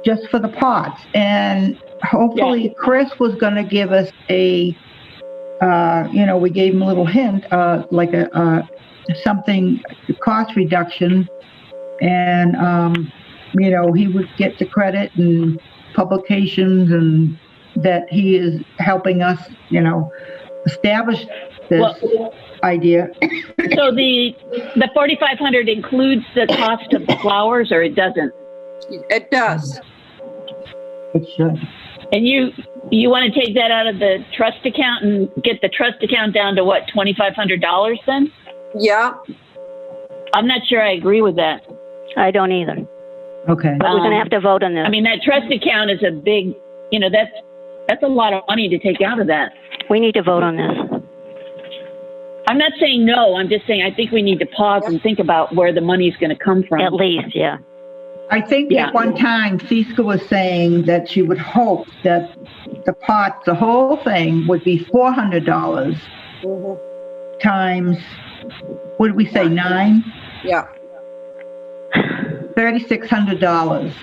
just for the pots. And hopefully Chris was going to give us a, we gave him a little hint, like something, cost reduction. And, he would get the credit and publications and that he is helping us, establish this idea. So the $4,500 includes the cost of the flowers, or it doesn't? It does. It should. And you want to take that out of the trust account and get the trust account down to what, $2,500 then? Yeah. I'm not sure I agree with that. I don't either. Okay. But we're going to have to vote on this. I mean, that trust account is a big, that's That's a lot of money to take out of that. We need to vote on this. I'm not saying no. I'm just saying I think we need to pause and think about where the money's going to come from. At least, yeah. I think at one time, Siska was saying that she would hope that the pot, the whole thing, would be $400 times, what did we say, 9? Yeah. $3,600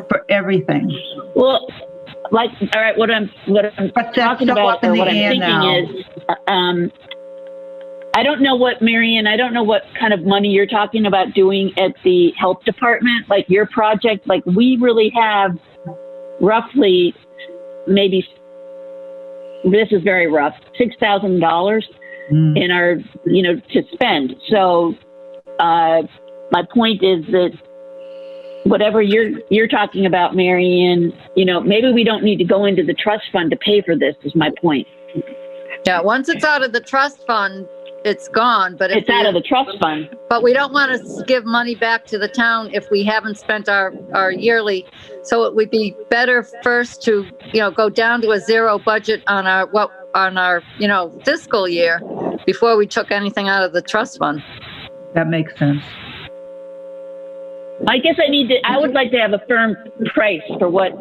for everything. Well, like, all right, what I'm talking about, or what I'm thinking is, I don't know what, Marion, I don't know what kind of money you're talking about doing at the health department, like your project. Like, we really have roughly, maybe, this is very rough, $6,000 in our, to spend. So, my point is that whatever you're talking about, Marion, maybe we don't need to go into the trust fund to pay for this, is my point. Yeah, once it's out of the trust fund, it's gone, but it's out of the trust fund. But we don't want to give money back to the town if we haven't spent our yearly. So it would be better first to, go down to a zero budget on our fiscal year before we took anything out of the trust fund. That makes sense. I guess I would like to have a firm price for what,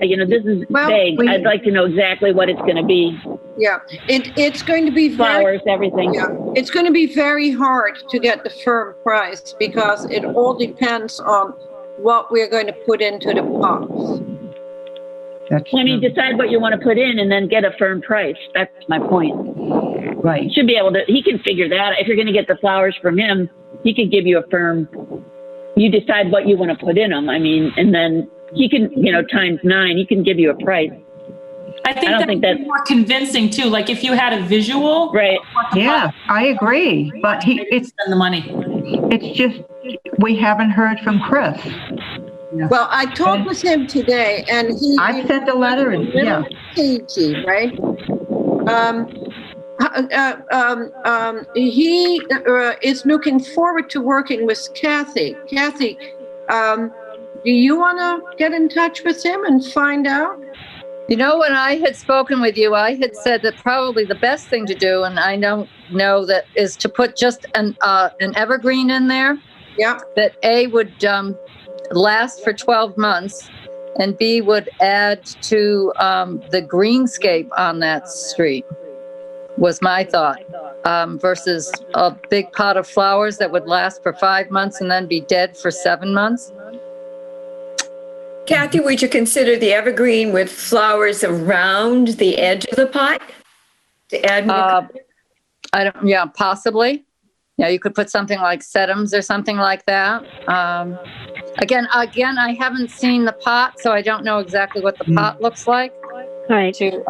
this is vague. I'd like to know exactly what it's going to be. Yeah, it's going to be flowers, everything. Yeah, it's going to be very hard to get the firm price because it all depends on what we're going to put into the pots. Decide what you want to put in and then get a firm price. That's my point. Right. Should be able to, he can figure that. If you're going to get the flowers from him, he can give you a firm, you decide what you want to put in them. And then he can, times 9, he can give you a price. I think that's more convincing too. Like if you had a visual, right? Yeah, I agree. But it's spend the money. It's just we haven't heard from Chris. Well, I talked with him today, and I've sent a letter, and cagey, right? He is looking forward to working with Kathy. Kathy, do you want to get in touch with him and find out? When I had spoken with you, I had said that probably the best thing to do, and I don't know that, is to put just an evergreen in there. Yeah. That A would last for 12 months, and B would add to the greenscape on that street, was my thought, versus a big pot of flowers that would last for 5 months and then be dead for 7 months. Kathy, would you consider the evergreen with flowers around the edge of the pot to add more? Possibly. Yeah, you could put something like sedums or something like that. Again, I haven't seen the pot, so I don't know exactly what the pot looks like. All right. To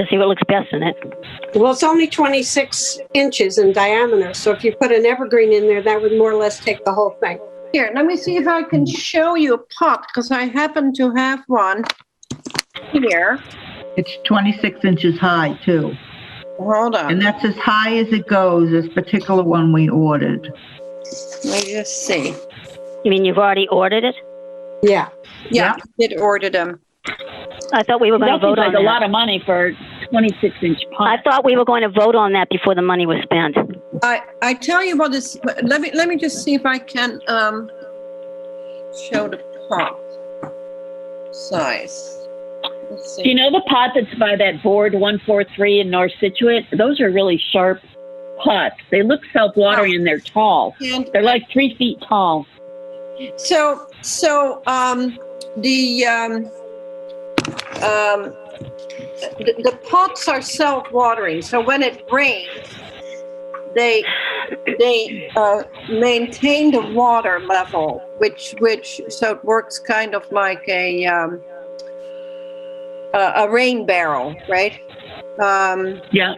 see what looks best in it. Well, it's only 26 inches in diameter, so if you put an evergreen in there, that would more or less take the whole thing. Here, let me see if I can show you a pot, because I happen to have one here. It's 26 inches high, too. Hold on. And that's as high as it goes, this particular one we ordered. Let me just see. You mean you've already ordered it? Yeah. Yeah, I did order them. I thought we were going to vote on that. That's a lot of money for 26-inch pot. I thought we were going to vote on that before the money was spent. I tell you what is. Let me just see if I can show the pot size. Let's see. Do you know the pot that's by that board 143 in North Scituate? Those are really sharp pots. They look self-watering and they're tall. They're like 3 feet tall. So the pots are self-watering. So when it rains, they maintain the water level, which so it works kind of like a rain barrel, right? Yeah.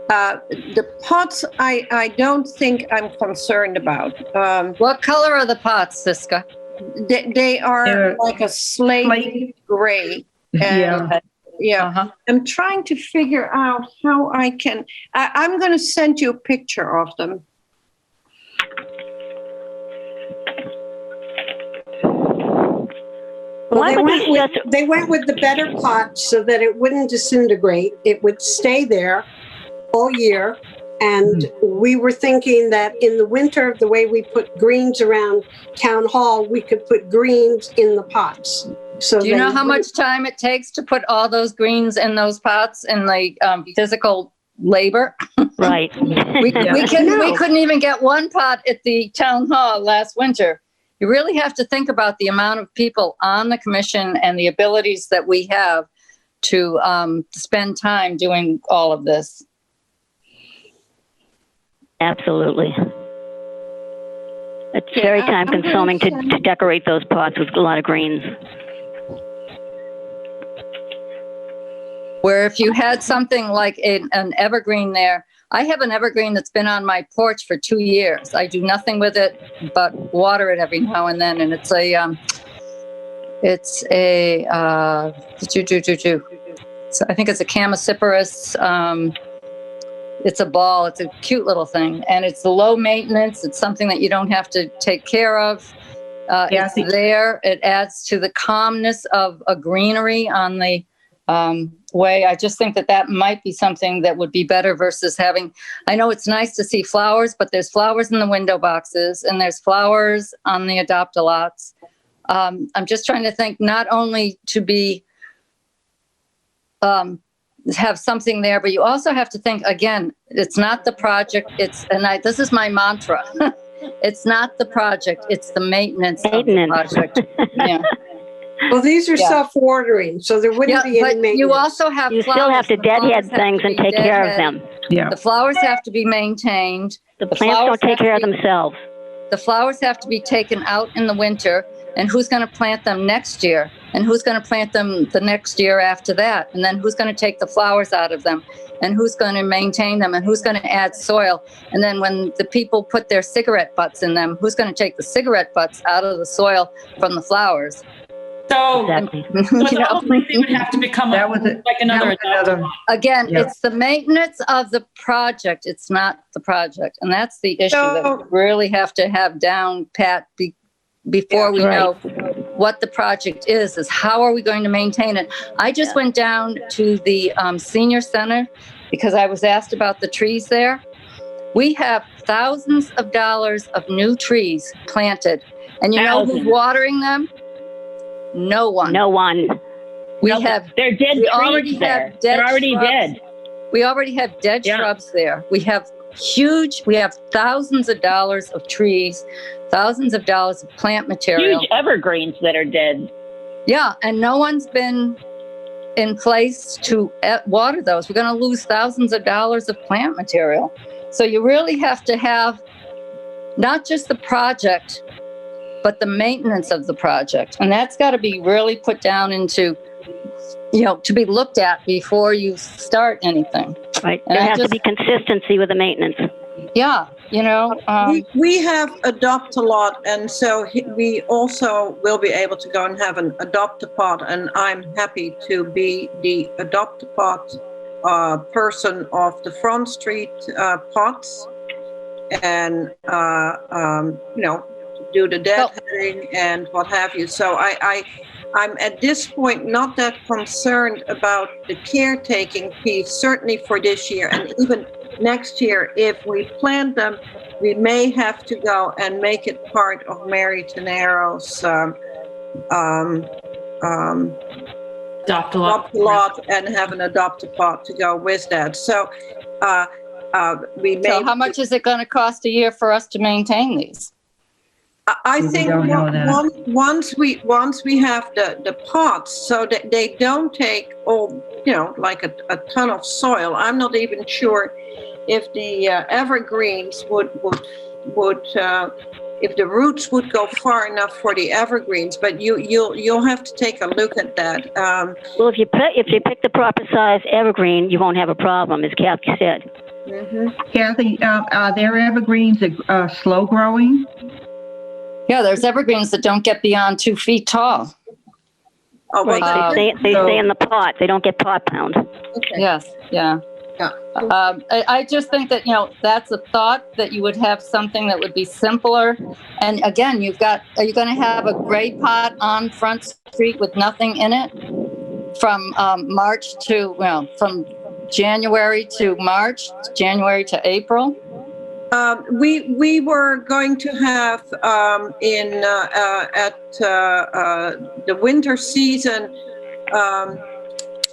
The pots, I don't think I'm concerned about. What color are the pots, Siska? They are like a slate gray. And, yeah. Uh-huh. I'm trying to figure out how I can. I'm going to send you a picture of them. Why would they just? They went with the better pot so that it wouldn't disintegrate. It would stay there all year. And we were thinking that in the winter, the way we put greens around town hall, we could put greens in the pots. So Do you know how much time it takes to put all those greens in those pots and like physical labor? Right. We couldn't even get one pot at the town hall last winter. You really have to think about the amount of people on the commission and the abilities that we have to spend time doing all of this. Absolutely. It's very time consuming to decorate those pots with a lot of greens. Where if you had something like an evergreen there, I have an evergreen that's been on my porch for 2 years. I do nothing with it but water it every now and then, and it's a so I think it's a Chamaecyparis. It's a ball. It's a cute little thing, and it's low maintenance. It's something that you don't have to take care of. It's there. It adds to the calmness of a greenery on the way. I just think that might be something that would be better versus having. I know it's nice to see flowers, but there's flowers in the window boxes, and there's flowers on the adopt-a-lots. I'm just trying to think not only to be have something there, but you also have to think, again, it's not the project, this is my mantra. It's not the project, it's the maintenance. Of the project. Yeah. Well, these are self-watering, so there wouldn't be any maintenance. You also have You flowers. still have to deadhead things and take care of them. Yeah. The flowers have to be maintained. The plants don't take care of themselves. The flowers have to be taken out in the winter, and who's going to plant them next year? And who's going to plant them the next year after that? And then who's going to take the flowers out of them? And who's going to maintain them? And who's going to add soil? And then when the people put their cigarette butts in them, who's going to take the cigarette butts out of the soil from the flowers? So, Exactly. so the whole thing would have to become another. Again, it's the maintenance of the project. It's not the project. And that's the issue that we really have to have down pat before we know what the project is how are we going to maintain it. I just went down to the senior center because I was asked about the trees there. We have thousands of dollars of new trees planted. And you know who's watering them? No one. No one. They're dead trees there. They're already dead. We already have dead shrubs there. We have thousands of dollars of trees, thousands of dollars of plant material. Huge evergreens that are dead. Yeah, and no one's been in place to water those. We're going to lose thousands of dollars of plant material. So you really have to have not just the project, but the maintenance of the project. And that's got to be really put down into, to be looked at before you start anything. Right. There has to be consistency with the maintenance. Yeah. We have Adopt-a-Lot, and so we also will be able to go and have an Adopt-a-Pot, and I'm happy to be the Adopt-a-Pot person of the Front Street pots, and do the deadheading and what have you. So I'm at this point not that concerned about the caretaking piece, certainly for this year, and even next year. If we plant them, we may have to go and make it part of Mary Tenero's Adopt-a-Lot and have an Adopt-a-Pot to go with that. So we may. So how much is it going to cost a year for us to maintain these? I think once we have the pots, so that they don't take like a ton of soil. I'm not even sure if the evergreens would if the roots would go far enough for the evergreens. But you'll have to take a look at that. Well, if you pick the proper size evergreen, you won't have a problem, as Kathy said. Mm-hmm. Kathy, are there evergreens that are slow growing? Yeah, there's evergreens that don't get beyond 2 feet tall. Oh, well, They stay in the pot. They don't get pot bound. Okay. Yes, yeah. I just think that, that's a thought, that you would have something that would be simpler. And again, are you going to have a gray pot on Front Street with nothing in it from from January to March, January to April? We were going to have at the winter season,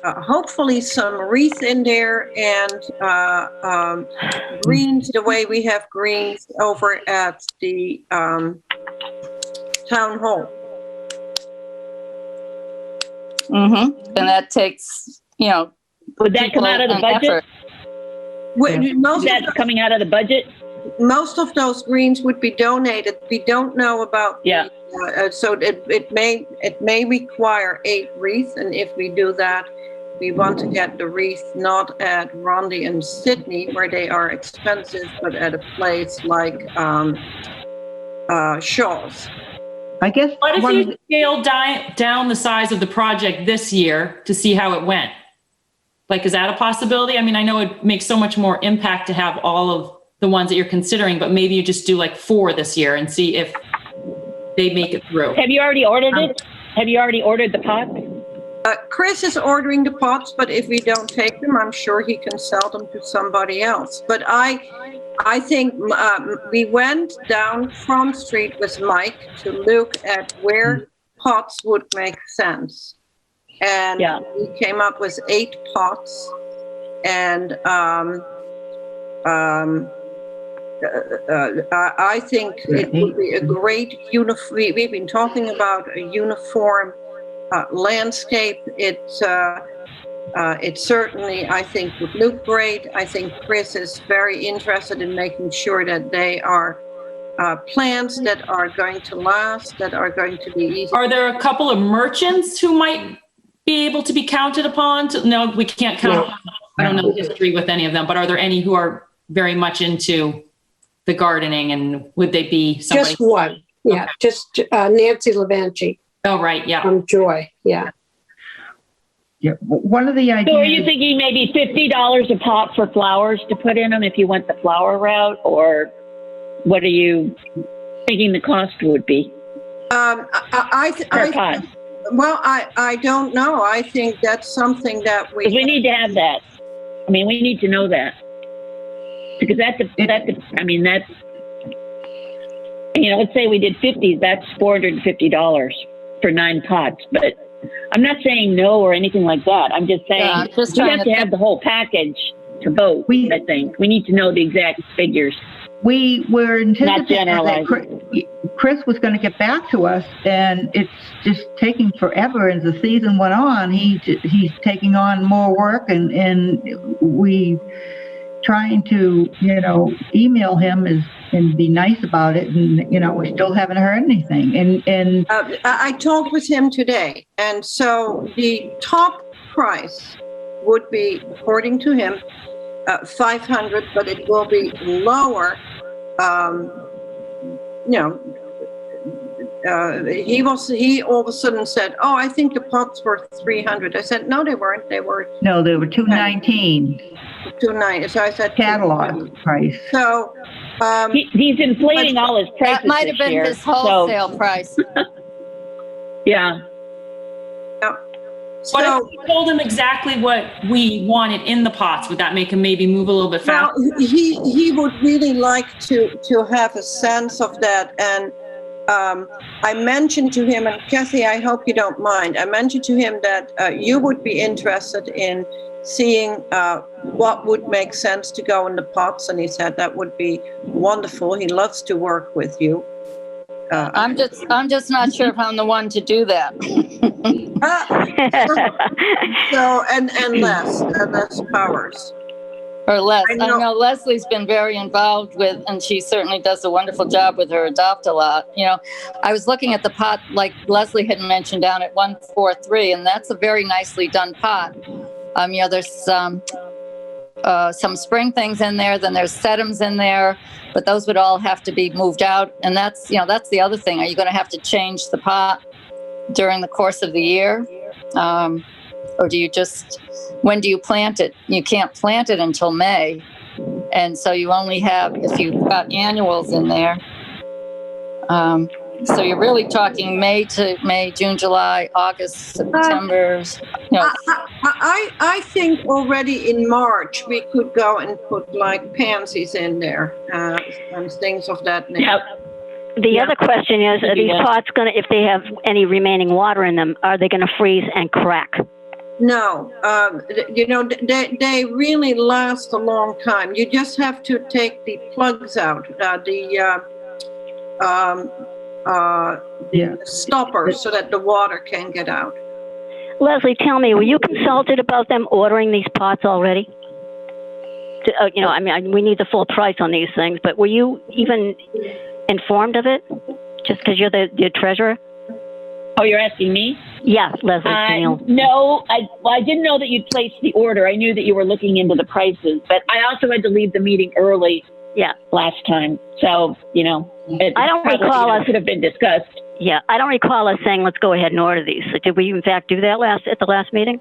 hopefully some wreath in there and greens, the way we have greens over at the town hall. Mm-hmm. And that takes, would that come out of the budget? That's coming out of the budget? Most of those greens would be donated. We don't know about. Yeah. So it may require 8 wreaths, and if we do that, we want to get the wreath not at Rondi and Sydney, where they are expensive, but at a place like Shaw's. I guess. What if you scaled down the size of the project this year to see how it went? Like, is that a possibility? I mean, I know it makes so much more impact to have all of the ones that you're considering, but maybe you just do like 4 this year and see if they make it through. Have you already ordered it? Have you already ordered the pots? Chris is ordering the pots, but if we don't take them, I'm sure he can sell them to somebody else. But I think we went down Front Street with Mike to look at where pots would make sense. And we came up with 8 pots. And I think it would be a great we've been talking about a uniform landscape. It certainly, I think, would look great. I think Chris is very interested in making sure that they are plants that are going to last, that are going to be easy. Are there a couple of merchants who might be able to be counted upon? No, we can't count. No. I don't know the history with any of them, but are there any who are very much into the gardening, and would they be somebody? Just one. Yeah, okay. Just Nancy Levanchi. Oh, right. Yeah. From Joy. Yeah. Yeah. One of the ideas. So are you thinking maybe $50 a pot for flowers to put in them if you went the flower route, or what are you thinking the cost would be? Per pot. Well, I don't know. I think that's something that we need to have that. I mean, we need to know that. Because let's say we did 50, that's $450 for 9 pots. But I'm not saying no or anything like that. I'm just saying we have to have the whole package to vote, I think. We need to know the exact figures. We were anticipating that Chris was going to get back to us, and it's just taking forever. As the season went on, he's taking on more work, and we trying to email him and be nice about it, and we still haven't heard anything. And I talked with him today, and so the top price would be, according to him, $500, but it will be lower. He all of a sudden said, "Oh, I think the pots were $300." I said, "No, they weren't. They were $219. $290." So I said, "Catalog price." So he's inflating all his prices. That might have been his wholesale price. Yeah. What if we told him exactly what we wanted in the pots? Would that make him maybe move a little bit faster? Well, he would really like to have a sense of that. And I mentioned to him, and Kathy, I hope you don't mind, I mentioned to him that you would be interested in seeing what would make sense to go in the pots. And he said that would be wonderful. He loves to work with you. I'm just not sure if I'm the one to do that. So and less powers. Or less. I know Leslie's been very involved with, and she certainly does a wonderful job with her Adopt-A-Lot. I was looking at the pot, like Leslie had mentioned, down at 143, and that's a very nicely done pot. There's some spring things in there, then there's sedums in there, but those would all have to be moved out. And that's the other thing. Are you going to have to change the pot during the course of the year? Or do you just, when do you plant it? You can't plant it until May. And so you only have, if you've got annuals in there, so you're really talking May to May, June, July, August, September, you know. I think already in March we could go and put like pansies in there and things of that nature. Yeah. The other question is, are these pots going to, if they have any remaining water in them, are they going to freeze and crack? No, you know, they really last a long time. You just have to take the plugs out, the stopper, so that the water can get out. Leslie, tell me, were you consulted about them ordering these pots already? You know, I mean, we need the full price on these things, but were you even informed of it? Just because you're the treasurer? Oh, you're asking me? Yeah, Leslie. No, I didn't know that you'd placed the order. I knew that you were looking into the prices, but I also had to leave the meeting early. Yeah. Last time, so you know, I don't recall us could have been discussed. Yeah, I don't recall us saying let's go ahead and order these. So did we in fact do that at the last meeting?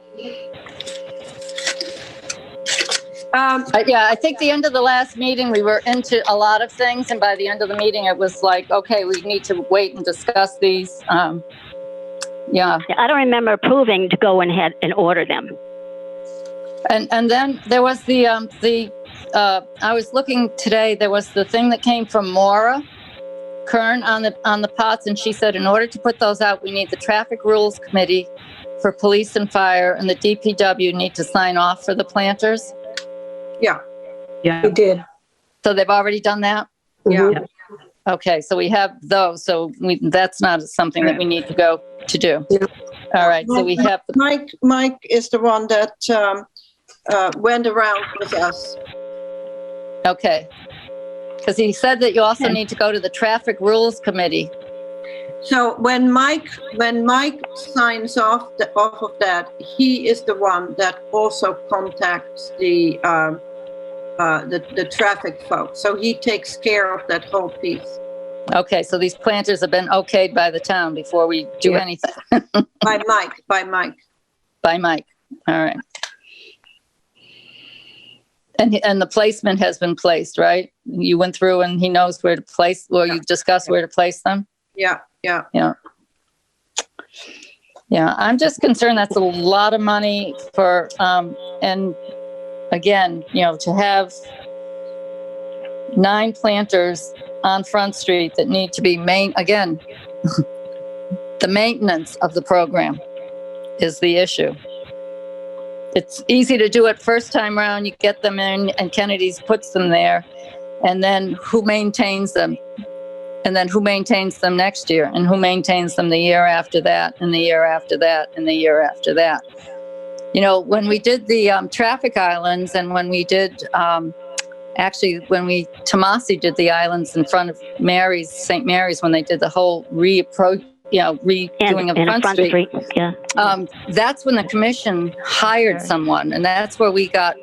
Yeah, I think the end of the last meeting, we were into a lot of things. And by the end of the meeting, it was like, okay, we need to wait and discuss these. Yeah. I don't remember approving to go ahead and order them. And then there was I was looking today, there was the thing that came from Maura Kern on the pots. And she said, in order to put those out, we need the traffic rules committee for police and fire and the DPW need to sign off for the planters. Yeah. Yeah. We did. So they've already done that? Yeah. Okay, so we have those. So that's not something that we need to go to do. Yeah. All right, so we have Mike is the one that went around with us. Okay, because he said that you also need to go to the traffic rules committee. So when Mike signs off of that, he is the one that also contacts the traffic folks. So he takes care of that whole piece. Okay, so these planters have been okayed by the town before we do anything. By Mike. By Mike. All right. And the placement has been placed, right? You went through and he knows where to place, or you discussed where to place them? Yeah. Yeah, I'm just concerned that's a lot of money for, and again, you know, to have 9 planters on Front Street that need to be again, the maintenance of the program is the issue. It's easy to do it first time around, you get them in and Kennedy's puts them there, and then who maintains them? And then who maintains them next year? And who maintains them the year after that, and the year after that, and the year after that? You know, when we did the traffic islands, and when we did, Tomasi did the islands in front of St. Mary's, when they did the whole redoing of Front Street. Yeah. That's when the commission hired someone, and that's where we got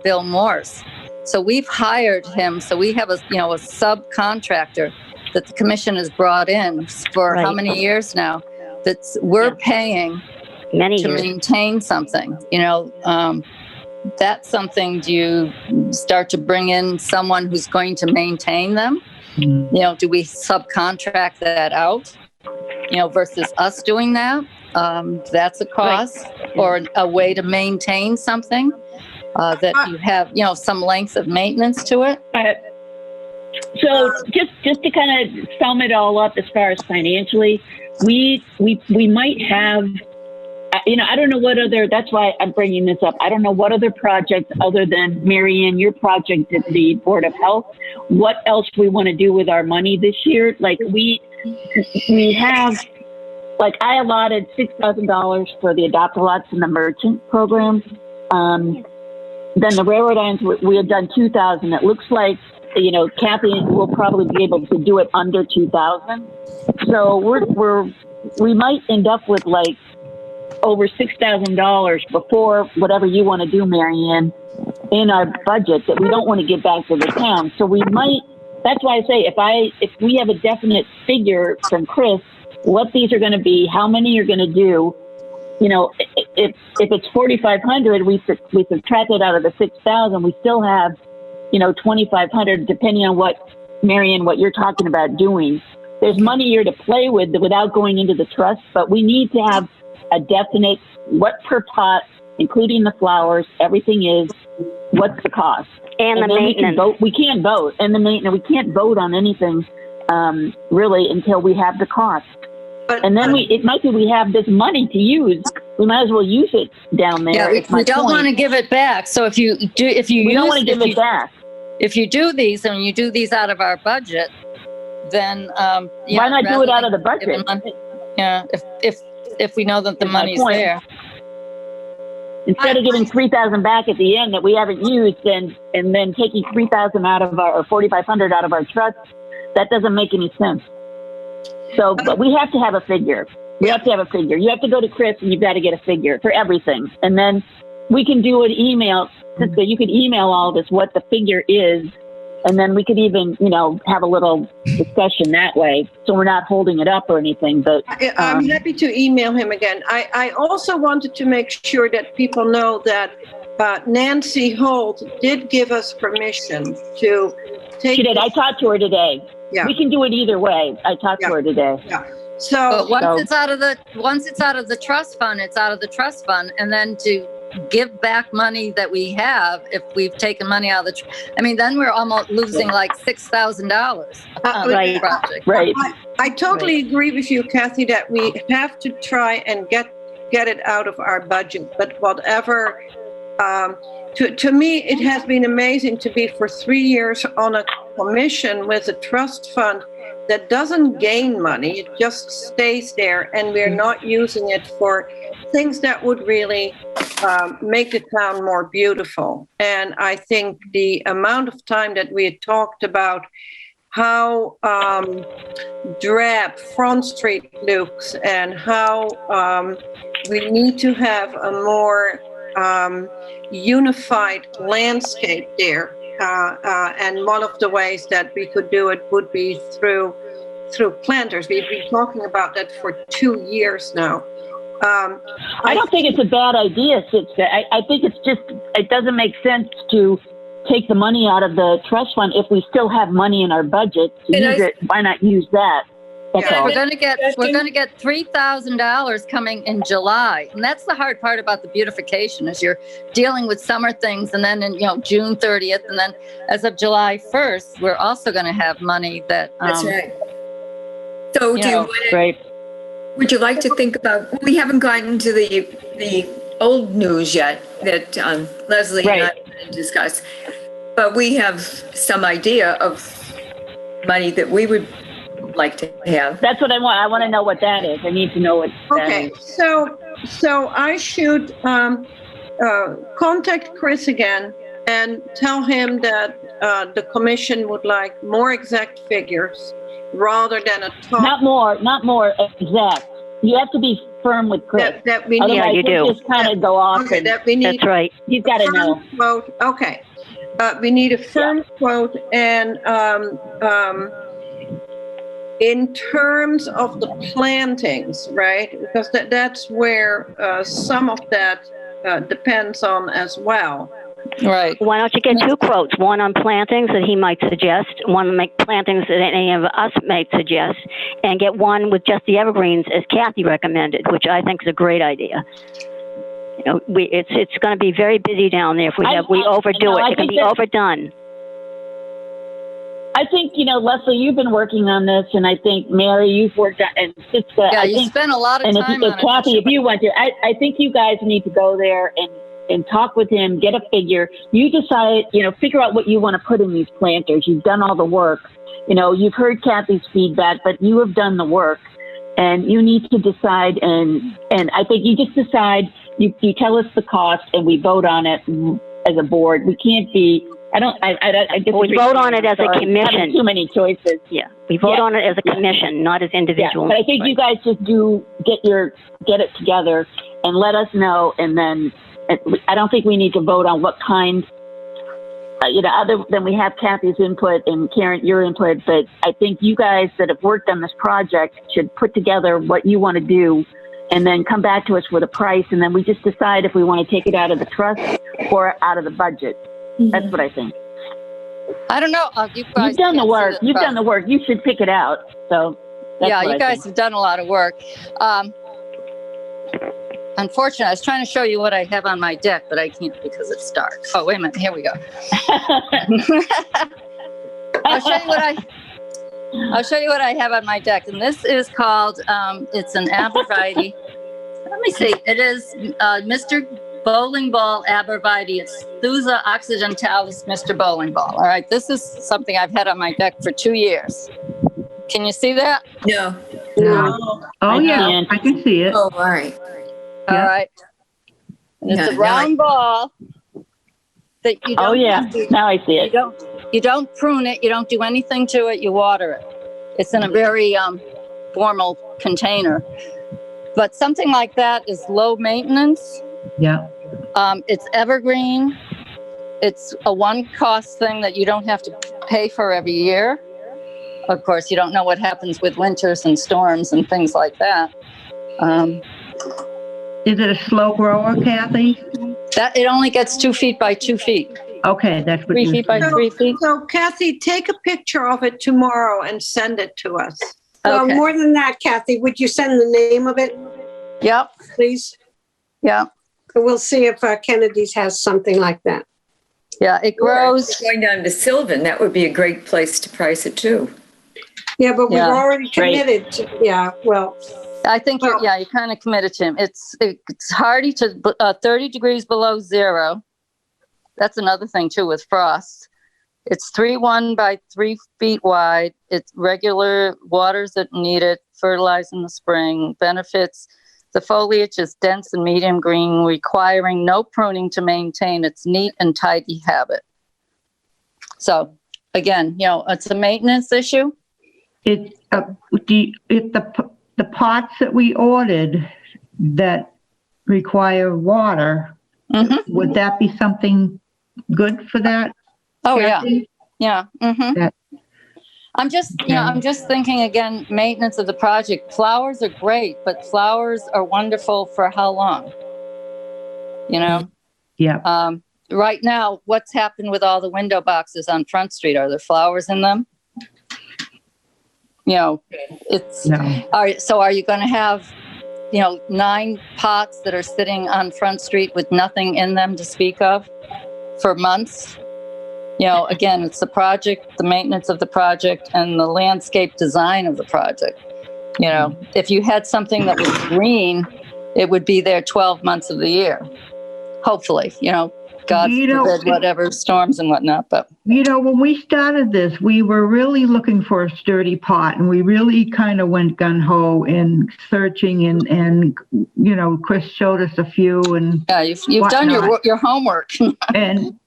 Bill Morse. So we've hired him. So we have a subcontractor that the commission has brought in for how many years now? We're paying many to years. Maintain something. You know, that's something. Do you start to bring in someone who's going to maintain them? You know, do we subcontract that out? You know, versus us doing that? That's a cost, or a way to maintain something that you have, you know, some length of maintenance to it. So just to kind of sum it all up as far as financially, we might have, you know, I don't know what other, that's why I'm bringing this up. I don't know what other projects other than Marianne, your project at the Board of Health, what else we want to do with our money this year. Like we have, like I allotted $6,000 for the Adopt-A-Lots and the Merchant program. Then the Railroad Islands, we had done 2,000. It looks like, you know, Kathy will probably be able to do it under 2,000. So we might end up with like over $6,000 before whatever you want to do, Marianne, in our budget that we don't want to give back to the town. So we might. That's why I say if we have a definite figure from Chris, what these are going to be, how many you're going to do, you know, if it's 4,500, we subtract it out of the 6,000. We still have, 2,500, depending on what Marion, what you're talking about doing. There's money here to play with without going into the trust, but we need to have a definite what per pot, including the flowers, everything is, what's the cost. And the maintenance. We can't vote. And the maintenance. We can't vote on anything, really, until we have the cost. And then it might be we have this money to use. We might as well use it down there. Yeah, we don't want to give it back. So if you don't want to give it back. If you do these and you do these out of our budget, then why not do it out of the budget? Yeah, if we know that the money's there. Instead of giving 3,000 back at the end that we haven't used, and then taking 3,000 out of or 4,500 out of our trust, that doesn't make any sense. So, but we have to have a figure. We have to have a figure. You have to go to Chris and you've got to get a figure for everything. And then we can do an email. So you could email all of us what the figure is. And then we could even, have a little discussion that way. So we're not holding it up or anything. But I'm happy to email him again. I also wanted to make sure that people know that Nancy Holt did give us permission to take. She did. I talked to her today. Yeah. We can do it either way. I talked to her today. Yeah. So but it's out of the trust fund, it's out of the trust fund, and then to give back money that we have if we've taken money out of the then we're almost losing like $6,000 on the project. Right. I totally agree with you, Kathy, that we have to try and get it out of our budget. But whatever, to me, it has been amazing to be for 3 years on a commission with a trust fund that doesn't gain money. It just stays there, and we're not using it for things that would really make the town more beautiful. And I think the amount of time that we had talked about how drab Front Street looks and how we need to have a more unified landscape there. And one of the ways that we could do it would be through planters. We've been talking about that for 2 years now. I don't think it's a bad idea, Sitka. I think it doesn't make sense to take the money out of the trust fund if we still have money in our budget to use it. Why not use that? That's all. We're going to get $3,000 coming in July, and that's the hard part about the beautification is you're dealing with summer things, and then in June 30th, and then as of July 1st, we're also going to have money that. That's right. So would you like to think about? We haven't gotten to the old news yet that Leslie and I discussed, but we have some idea of money that we would like to have. That's what I want. I want to know what that is. I need to know what that is. Okay, so I should contact Chris again and tell him that the commission would like more exact figures rather than a talk. Not more exact. You have to be firm with Chris. That we need. Yeah, you do. Just kind of go off. Okay, that we need. That's right. You've got to know. Quote. Okay. We need a firm quote, and in terms of the plantings, right? Because that's where some of that depends on as well. Right. Why don't you get 2 quotes? One on plantings that he might suggest, one on plantings that any of us might suggest, and get one with just the evergreens as Kathy recommended, which I think is a great idea. It's going to be very busy down there if we overdo it. It can be overdone. I think, Leslie, you've been working on this, and I think, Mary, you've worked on it, and Sitka. Yeah, you spent a lot of time on it. Kathy, if you went to, I think you guys need to go there and talk with him, get a figure. You decide, figure out what you want to put in these planters. You've done all the work. You've heard Kathy's feedback, but you have done the work, and you need to decide. And I think you just decide. You tell us the cost, and we vote on it as a board. We can't be. I We vote on it as a commission. Too many choices. Yeah, we vote on it as a commission, not as individuals. But I think you guys just get it together and let us know, and then I don't think we need to vote on what kind. Other than we have Kathy's input and Karen, your input, but I think you guys that have worked on this project should put together what you want to do and then come back to us with a price, and then we just decide if we want to take it out of the trust or out of the budget. That's what I think. I don't know. You guys You've done the can't see work. You've done the work. You should pick it out. So that's yeah, what you I guys think. have done a lot of work. Unfortunately, I was trying to show you what I have on my deck, but I can't because it's dark. Oh, wait a minute. Here we go. I'll show you what I have on my deck, and this is called. It's an arborvitae. Let me see. It is Mr. Bowling Ball arborvitae. It's Thusa occidentalis, Mr. Bowling Ball. All right, this is something I've had on my deck for 2 years. Can you see that? No. Oh, yeah, can't. I can see it. Oh, all right. All Yeah. right. And it's Yeah, a now round ball that you don't. Oh yeah, have to- now I see it. You don't prune it. You don't do anything to it. You water it. It's in a very formal container. But something like that is low maintenance. Yeah. It's evergreen. It's a one-cost thing that you don't have to pay for every year. Of course, you don't know what happens with winters and storms and things like that. Is it a slow grower, Kathy? That it only gets 2 feet by 2 feet. Okay, that's what 3 you feet by said. 3 feet. So Kathy, take a picture of it tomorrow and send it to us. Well, Okay. more than that, Kathy, would you send the name of it, Yep. please? Yeah. We'll see if Kennedy's has something like that. Yeah. It grows. Going down to Sylvan, that would be a great place to price it too. Yeah, but we've Yeah. already Great. committed to, yeah, well, I think you're kind of committed to him. It's hardy to 30 degrees below zero. That's another thing too with frost. It's 3.1 by 3 feet wide. It's regular waters that need it, fertilize in the spring, benefits. The foliage is dense and medium green, requiring no pruning to maintain its neat and tidy habit. So again, it's a maintenance issue. If the pots that we ordered that require water, would that be something good for that? Oh, Kathy? yeah. That- I'm just thinking again, maintenance of the project. Flowers are great, but flowers are wonderful for how long? Yeah. Right now, what's happened with all the window boxes on Front Street? Are there flowers in them? It's, No. are you going to have, 9 pots that are sitting on Front Street with nothing in them to speak of for months? Again, it's the project, the maintenance of the project, and the landscape design of the project. If you had something that was green, it would be there 12 months of the year. Hopefully, God forbid whatever storms and whatnot. But when we started this, we were really looking for a sturdy pot, and we really kind of went gung ho in searching, and Chris showed us a few, and yeah, you've done your homework. And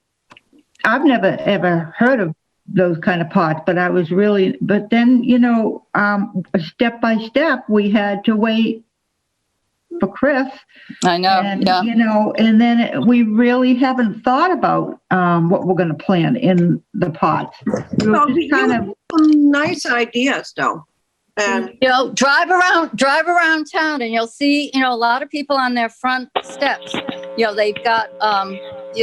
I've never ever heard of those kind of pots, but but then, step by step, we had to wait for Chris. I know. And, yeah. And then we really haven't thought about what we're going to plant in the pots. So you have some nice ideas, though. And Drive around town, and you'll see, a lot of people on their front steps. They've got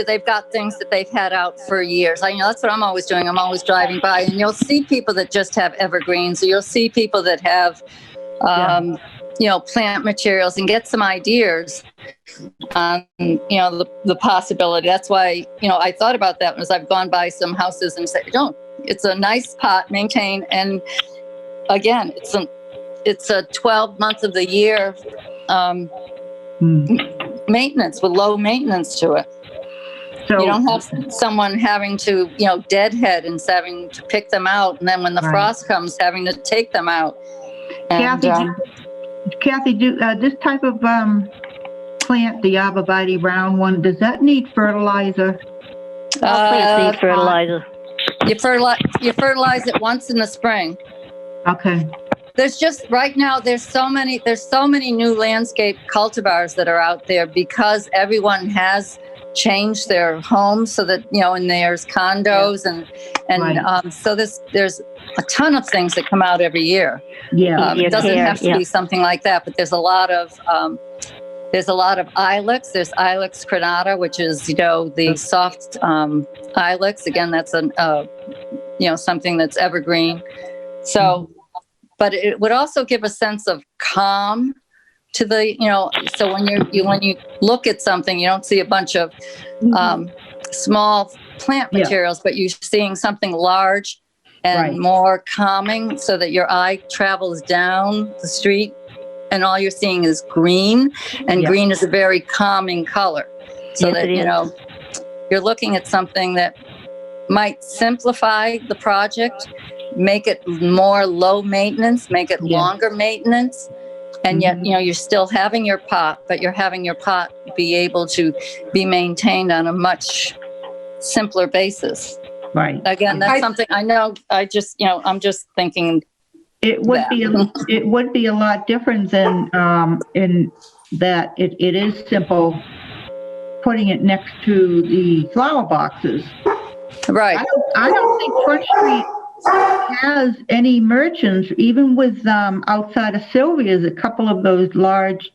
they've got things that they've had out for years. That's what I'm always doing. I'm always driving by, and you'll see people that just have evergreens, or you'll see people that have, plant materials, and get some ideas on, the possibility. That's why, I thought about that as I've gone by some houses and said, it's a nice pot, maintain, and again, it's a 12 months of the year maintenance with low maintenance to it. So, you don't have someone having to, deadhead and having to pick them out, and then when the frost comes, having to take them out. And, Kathy, this type of plant, the arborvitae round one, does that need fertilizer? All plants need fertilizer. You fertilize it once in the spring. Okay. There's just right now there's so many new landscape cultivars that are out there because everyone has change their homes so that, and there's condos and so there's a ton of things that come out every year. Yeah. It doesn't have to be something like that, but there's a lot of ilex. There's ilex crenata, which is, the soft ilex. Again, that's something that's evergreen. So, but it would also give a sense of calm to the, so when you look at something, you don't see a bunch of small plant materials, but you're seeing something large and more calming, so that your eye travels down the street and all you're seeing is green, and green is a very calming color. So that, you're looking at something that might simplify the project, make it more low maintenance, make it longer maintenance. And yet, you're still having your pot, but you're having your pot be able to be maintained on a much simpler basis. Right. Again, that's something I know. I'm just thinking. It would be a lot different than in that it is simple putting it next to the flower boxes. Right. I don't think Front Street has any merchants, even with outside of Sylvia's, a couple of those large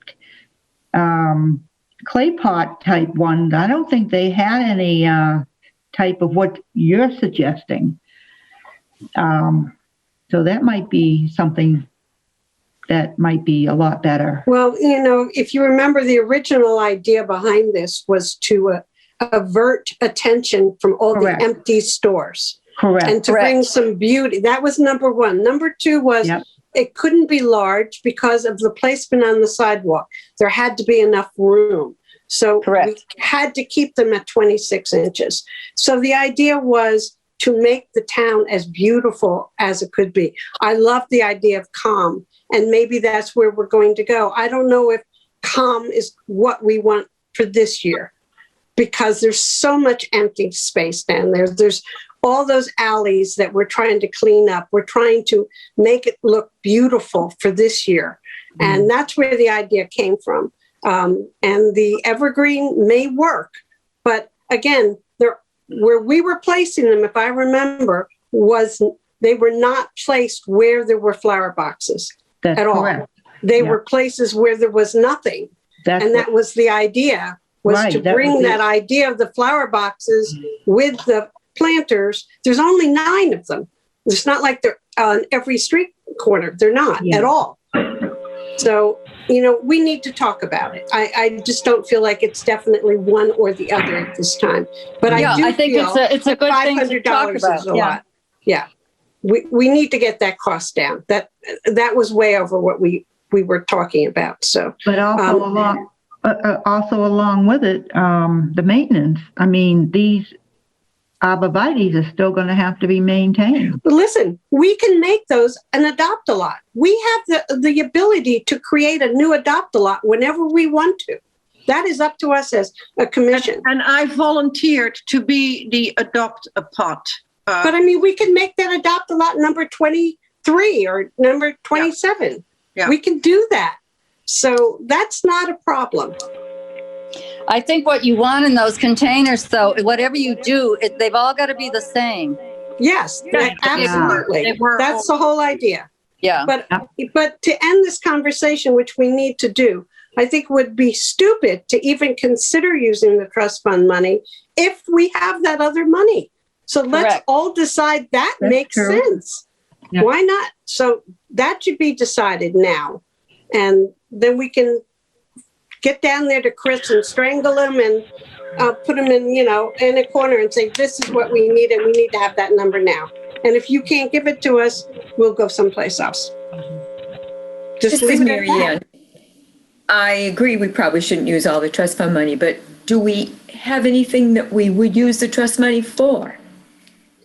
clay pot type ones. I don't think they had any type of what you're suggesting. So that might be something that might be a lot better. Well, if you remember, the original idea behind this was to avert attention from all the empty stores. Correct. And to bring some beauty. That was number one. Number two was it couldn't be large because of the placement on the sidewalk. There had to be enough room. So we had to keep them at 26 inches. So the idea was to make the town as beautiful as it could be. I love the idea of calm, and maybe that's where we're going to go. I don't know if calm is what we want for this year, because there's so much empty space down there. There's all those alleys that we're trying to clean up. We're trying to make it look beautiful for this year. And that's where the idea came from. And the evergreen may work, but again, where we were placing them, if I remember, they were not placed where there were flower boxes at all. They were places where there was nothing. That was the idea, was to bring that idea of the flower boxes with the planters. There's only 9 of them. It's not like they're on every street corner. They're not at all. So, we need to talk about it. I just don't feel like it's definitely one or the other at this time. But I think it's a good thing to talk about. Is a lot. Yeah. We need to get that cost down. That was way over what we were talking about. So, but also along with it, the maintenance. I mean, these arborvitaes are still going to have to be maintained. But listen, we can make those an adopt-a-lot. We have the ability to create a new adopt-a-lot whenever we want to. That is up to us as a commission. And I volunteered to be the adopt-a-pot. But I mean, we can make that adopt-a-lot number 23 or number 27. Yeah. We can do that. So that's not a problem. I think what you want in those containers, though, whatever you do, they've all got to be the same. Yes, absolutely. That's the whole idea. Yeah. But to end this conversation, which we need to do, I think would be stupid to even consider using the trust fund money if we have that other money. So let's all decide that makes sense. Yeah. Why not? So that should be decided now. And then we can get down there to Chris and strangle him and put him in, in a corner and say, this is what we need, and we need to have that number now. And if you can't give it to us, we'll go someplace else. Just leave it at that. I agree we probably shouldn't use all the trust fund money, but do we have anything that we would use the trust money for?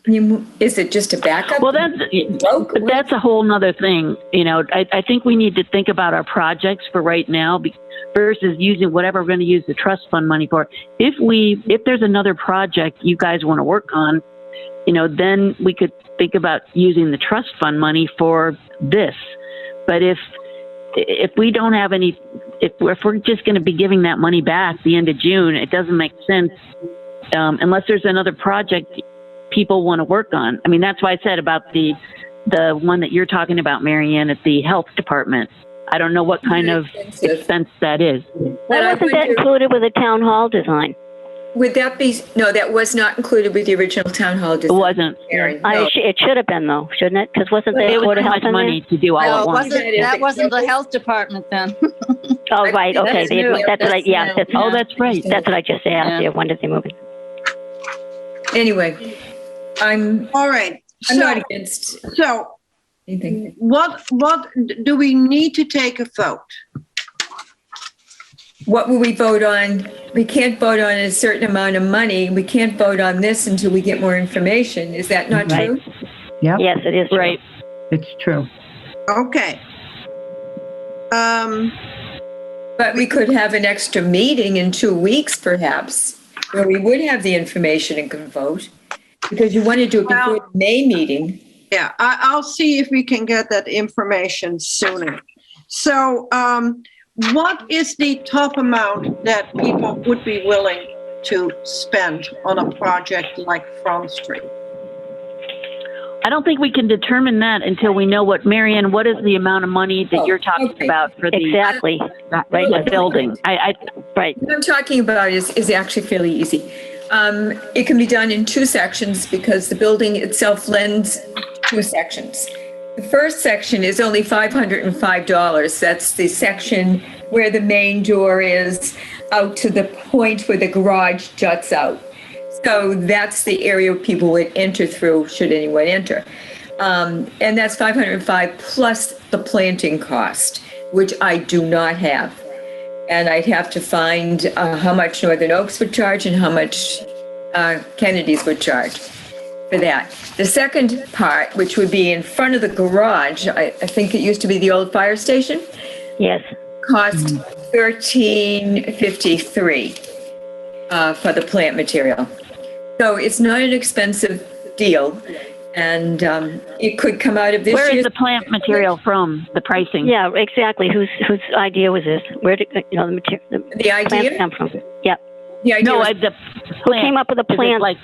Is it just a backup? Well, that's a whole nother thing. I think we need to think about our projects for right now versus using whatever we're going to use the trust fund money for. If there's another project you guys want to work on, then we could think about using the trust fund money for this. But if we don't have any if we're just going to be giving that money back the end of June, it doesn't make sense unless there's another project people want to work on. I mean, that's why I said about the one that you're talking about, Marianne, at the health department. I don't know what kind of expense that is. Why wasn't that included with the town hall design? Would that be, no, that was not included with the original town hall design. It wasn't. Mary, no. It should have been though, shouldn't it? Because wasn't there It was Board of too Health much in money there? to do all No, at it once. that wasn't the health department then. Oh, right, okay. That's new. That's what I, yeah, That's that's, new. Oh, that's right. that's what I just asked Yeah. you. When did they move it? Anyway, I'm All right. not against So anything. what do we need to take a vote? What will we vote on? We can't vote on a certain amount of money. We can't vote on this until we get more information. Is that not Right. true? Yep, Yes, it is. Right. it's true. Okay. But we could have an extra meeting in 2 weeks, perhaps, where we would have the information and could vote. Because you want to do it before the May meeting. Yeah, I'll see if we can get that information sooner. So, what is the top amount that people would be willing to spend on a project like Front Street? I don't think we can determine that until we know what, Marianne, what is the amount of money that you're talking okay. about for the, Exactly. right, the building? Right. What I'm talking about is actually fairly easy. It can be done in 2 sections because the building itself lends 2 sections. The first section is only $505. That's the section where the main door is out to the point where the garage juts out. So that's the area people would enter through, should anyone enter. And that's $505 plus the planting cost, which I do not have. And I'd have to find how much Northern Oaks would charge and how much Kennedy's would charge for that. The second part, which would be in front of the garage, I think it used to be the old fire station, Yes. cost $13.53 for the plant material. So it's not an expensive deal, and it could come out of this Where is year's. the plant material from, the pricing? Yeah, exactly. Whose idea was this? Where did, the material, the The plants idea? come from? Yep. The idea No, was the Who plant. came up with the Is it plan? like,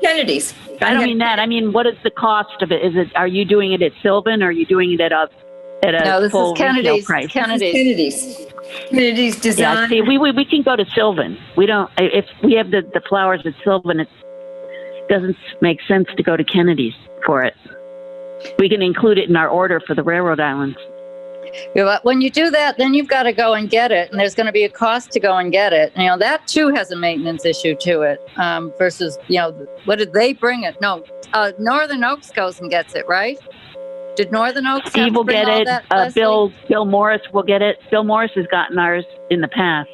Kennedy's. I don't mean that. I mean, what is the cost of it? Are you doing it at Sylvan or are you doing it at a No, this full is retail Kennedy's. price? Kennedy's. Kennedy's Yeah, design. see, we can go to Sylvan. We don't, if we have the flowers at Sylvan, it doesn't make sense to go to Kennedy's for it. We can include it in our order for the Railroad Islands. Yeah, but when you do that, then you've got to go and get it, and there's going to be a cost to go and get it. You know, that too has a maintenance issue to it. Versus, you know, what did they bring it? No, Northern Oaks goes and gets it, right? Did Northern Oaks have Steve to will bring get all it. that, Leslie? Bill Morris will get it. Bill Morris has gotten ours in the past.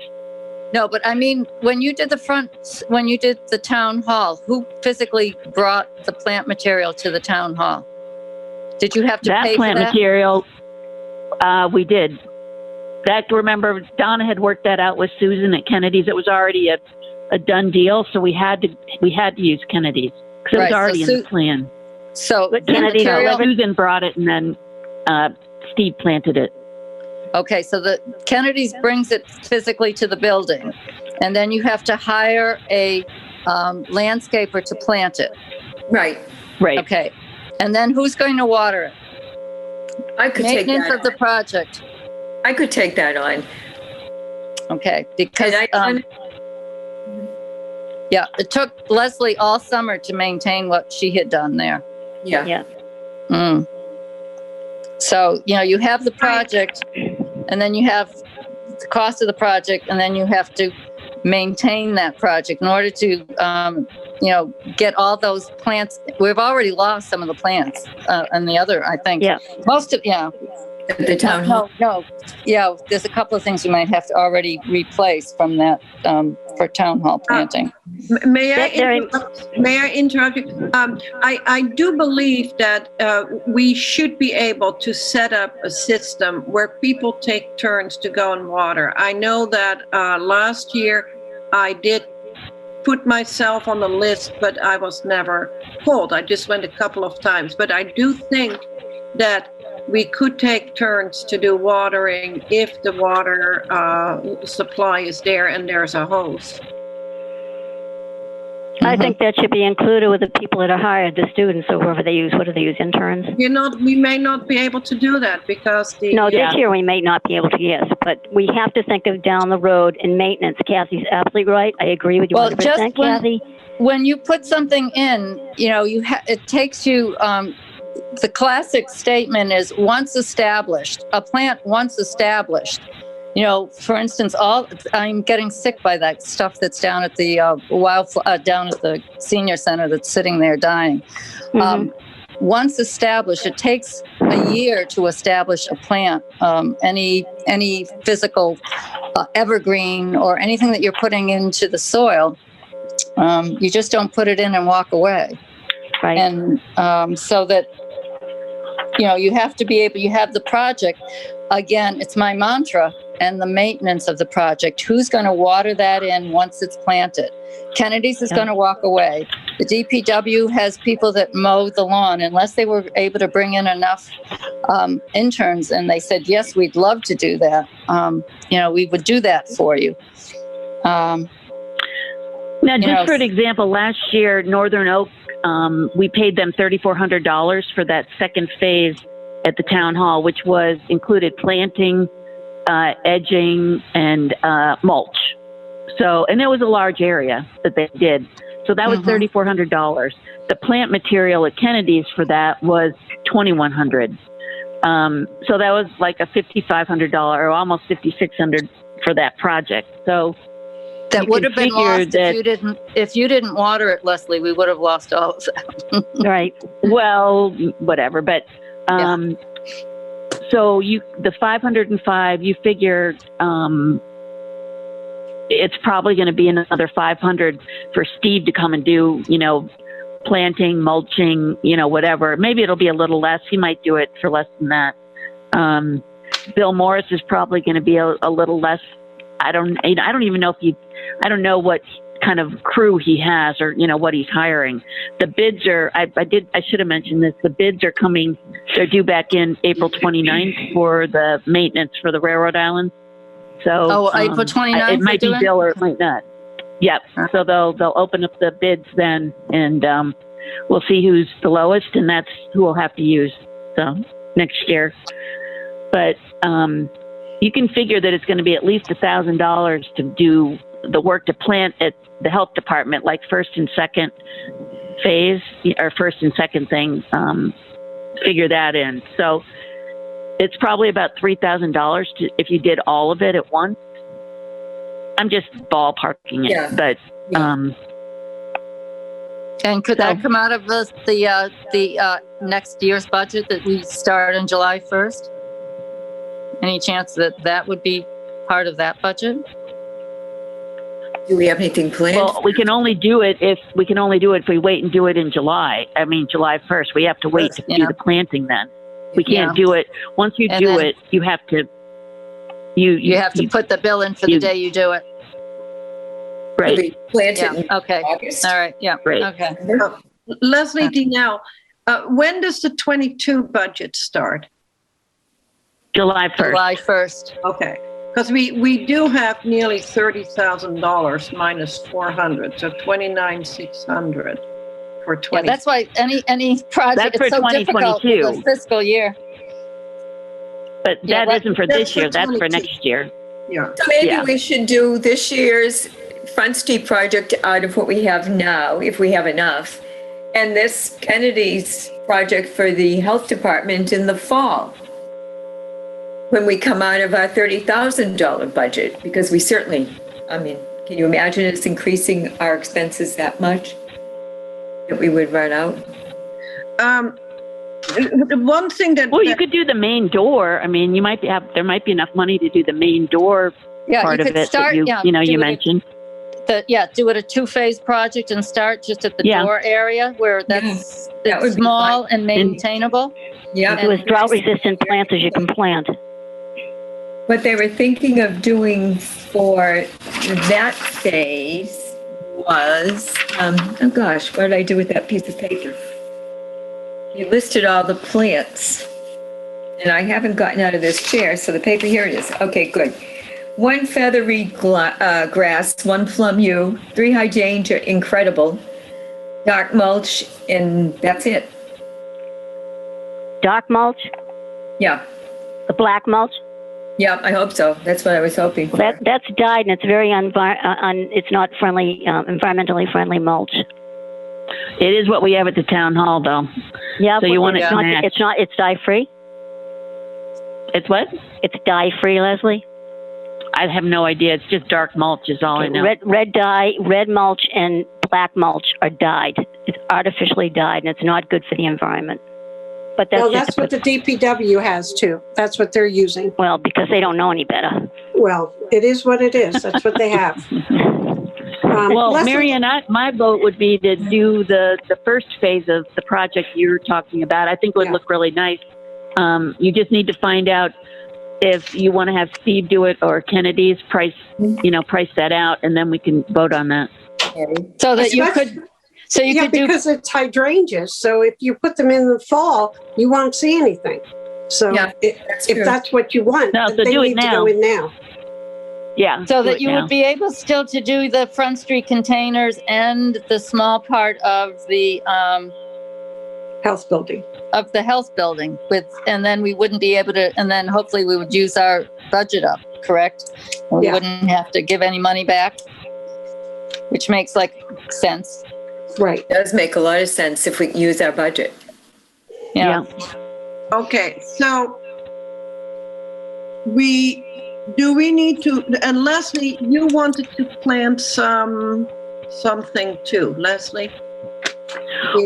No, but I mean, when you did the town hall, who physically brought the plant material to the town hall? Did you have to That pay plant for that? material, we did. That, remember, Donna had worked that out with Susan at Kennedy's. It was already a done deal, so we had to use Kennedy's because it was Right, so already in the plan. So But the Kennedy- material, Susan brought it, and then Steve planted it. okay, so the Kennedy's brings it physically to the building, and then you have to hire a landscaper to plant it. Right. Right. Okay, and then who's going to water it? I could take Maintenance that of the on. project. I could take that on. Okay, because And yeah, it took Leslie all summer to maintain what she had done there. yeah. Yeah. Mm. So, you know, you have the project, and then you have the cost of the project, and then you have to maintain that project in order to, you know, get all those plants. We've already lost some of the plants, and the other, I think. Yeah. Most of, yeah. At the town hall. No. Yeah, there's a couple of things we might have to already replace from that, for town hall planting. May That very- I interrupt you? I do believe that we should be able to set up a system where people take turns to go and water. I know that last year I did put myself on the list, but I was never called. I just went a couple of times. But I do think that we could take turns to do watering if the water supply is there and there's a hose. I think that should be included with the people that are hired, the students or whoever they use. What do they use, interns? We may not be able to do that because No, this year we may not be able to, yes, but we have to think of down the road in maintenance. Kathy's absolutely right. I agree with you 100%, Kathy. When you put something in, it takes you, the classic statement is once established, a plant once established. For instance, I'm getting sick by that stuff that's down at the down at the senior center that's sitting there dying. Once established, it takes a year to establish a plant. Any physical evergreen or anything that you're putting into the soil, you just don't put it in and walk away. Right. And so that you have to be able. You have the project. Again, it's my mantra. And the maintenance of the project. Who's going to water that in once it's planted? Kennedy's is going to walk away. The DPW has people that mow the lawn. Unless they were able to bring in enough interns, and they said, yes, we'd love to do that. We would do that for you. Now, just for an example, last year, Northern Oak, we paid them $3,400 for that second phase at the town hall, which included planting, edging, and mulch. So, and it was a large area that they did. So that was $3,400. The plant material at Kennedy's for that was $2,100. So that was like a $5,500 or almost $5,600 for that project. So that would have been lost if you didn't water it, Leslie. We would have lost all of that. Right. Well, whatever. But so the 505, you figure it's probably going to be another 500 for Steve to come and do, planting, mulching, whatever. Maybe it'll be a little less. He might do it for less than that. Bill Morris is probably going to be a little less. I don't even know I don't know what kind of crew he has or, what he's hiring. The bids are, I should have mentioned this. The bids are coming, they're due back in April 29th for the maintenance for the railroad islands. So, April 29th. It might be Bill or it might not. Yep. So they'll open up the bids then and, we'll see who's the lowest and that's who we'll have to use. So next year, but, you can figure that it's going to be at least $1,000 to do the work to plant at the health department, like first and second phase or first and second thing, figure that in. So it's probably about $3,000 if you did all of it at once. I'm just ballparking it, but, and could that come out of the next year's budget that we start on July 1st? Any chance that would be part of that budget? Do we have anything planned? Well, we can only do it if we wait and do it in July. I mean, July 1st. We have to wait to do the planting then. We can't do it. Once you do it, you have to. You have to put the bill in for the day you do it. Right. Plant it in okay. August. All right. Yeah. Right. Okay. Leslie D. Now, when does the 22 budget start? July 1st. July 1st. Okay. Because we do have nearly $30,000 minus 400, so 29,600 for 20. Yeah, that's why any project that's is so difficult for the fiscal year. But that isn't for this year. That's for next year. Yeah. So maybe we should do this year's Front Street project out of what we have now, if we have enough, and this Kennedy's project for the health department in the fall, when we come out of our $30,000 budget, because we certainly, can you imagine us increasing our expenses that much that we would run out? The one thing that... Well, you could do the main door. I mean, there might be enough money to do the main door part of it that you mentioned. Do it a two-phase project and start just at the door area where that's small and maintainable. Yeah. Do as drought-resistant plants as you can plant. What they were thinking of doing for that phase was, what did I do with that piece of paper? You listed all the plants and I haven't gotten out of this chair, so the paper, here it is. Okay, good. 1 feathery grass, 1 plum yew, 3 hydrangea incredible, dark mulch, and that's it. Dark mulch? Yeah. The black mulch? Yeah, I hope so. That's what I was hoping for. That's dyed, and it's very it's not friendly, environmentally friendly mulch. It is what we have at the town hall, though. Yeah, So you want it it's dye free? It's what? It's dye free, Leslie? I have no idea. It's just dark mulch is all I know. Red mulch and black mulch are dyed. It's artificially dyed, and it's not good for the environment. But that's what the DPW has too. That's what they're using. Well, because they don't know any better. Well, it is what it is. That's what they have. Well, Leslie- Marion, my vote would be to do the first phase of the project you're talking about. I think it would look really nice. You just need to find out if you want to have Steve do it or Kennedy's price that out, and then we can vote on that. So that you could. So you could do, because it's hydrangeas. So if you put them in the fall, you won't see anything. So if that's what you want, No, so they do it need to now. go in now. Yeah. so that you would be able still to do the Front Street containers and the small part of the Health building. health building and then we wouldn't be able to, and then hopefully we would use our budget up, correct? We wouldn't have to give any money back, which makes sense. Right. It does make a lot of sense if we use our budget. Yeah. Okay, so we need to, and Leslie, you wanted to plant something too, Leslie?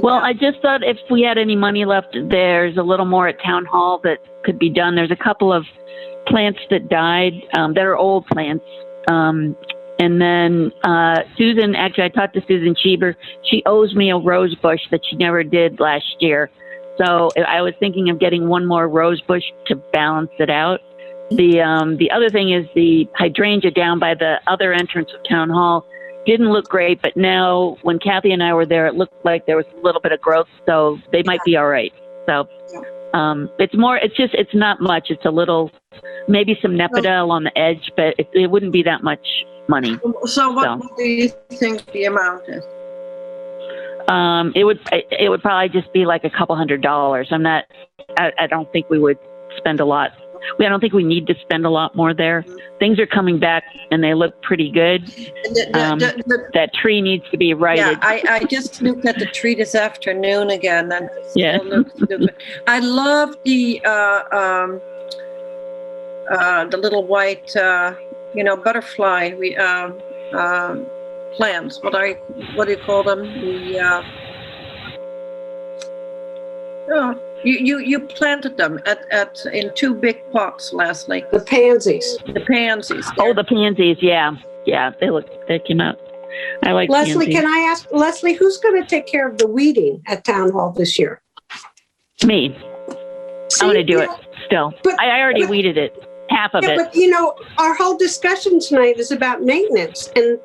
Well, I just thought if we had any money left, there's a little more at Town Hall that could be done. There's a couple of plants that died that are old plants. And then Susan, actually, I talked to Susan Cheever. She owes me a rose bush that she never did last year. So I was thinking of getting one more rose bush to balance it out. The other thing is the hydrangea down by the other entrance of Town Hall didn't look great, but now when Kathy and I were there, it looked like there was a little bit of growth, so they might be all right. So it's not much. It's a little, maybe some Nepeta on the edge, but it wouldn't be that much money. So what do you think the amount is? It would probably just be like a couple $100. I don't think we would spend a lot. I don't think we need to spend a lot more there. Things are coming back and they look pretty good. That tree needs to be righted. Yeah, I just looked at the tree this afternoon again, and it still looks good. I love the little white, butterfly plants. What do you call them? You planted them in 2 big pots, Leslie. The pansies. The pansies. Oh, the pansies, yeah. They came out. I like Leslie, pansies. can I ask, Leslie, who's going to take care of the weeding at Town Hall this year? Me. I'm going to do it still. But, I already weeded it, half of it. But, our whole discussion tonight is about maintenance, and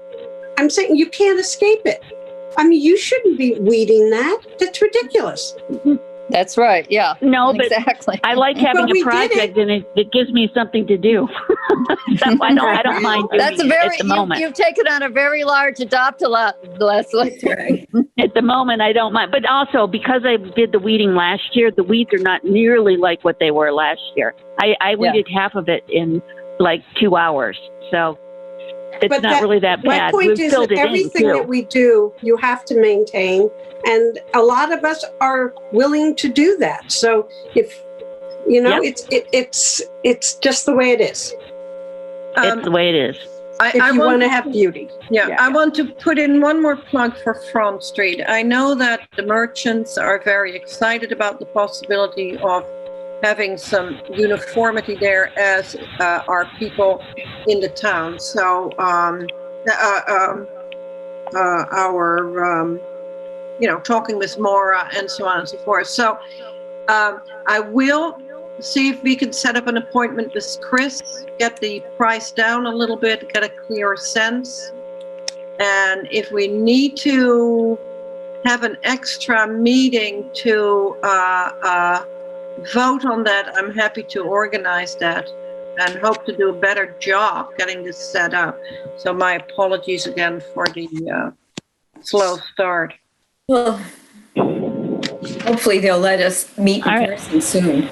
I'm saying you can't escape it. I mean, you shouldn't be weeding that. That's ridiculous. That's right. Yeah. No, but exactly. I like having a project, and it gives me something to do. So I don't mind doing That's it at the moment. You've taken on a very large adopt-a-lot, Leslie. Right. At the moment, I don't mind. But also, because I did the weeding last year, the weeds are not nearly like what they were last year. I weeded half of it in 2 hours. So it's not really that bad. My point is that everything that we do, you have to maintain. And a lot of us are willing to do that. So if, it's just the way it is. It's the way it is. If you want to have beauty. Yeah, I want to put in one more plug for Front Street. I know that the merchants are very excited about the possibility of having some uniformity there, as are people in the town. So talking with Maura and so on and so forth. So I will see if we can set up an appointment with Chris, get the price down a little bit, get a clearer sense. And if we need to have an extra meeting to vote on that, I'm happy to organize that and hope to do a better job getting this set up. So my apologies again for the slow start. Well, hopefully they'll let us meet in All right. person soon.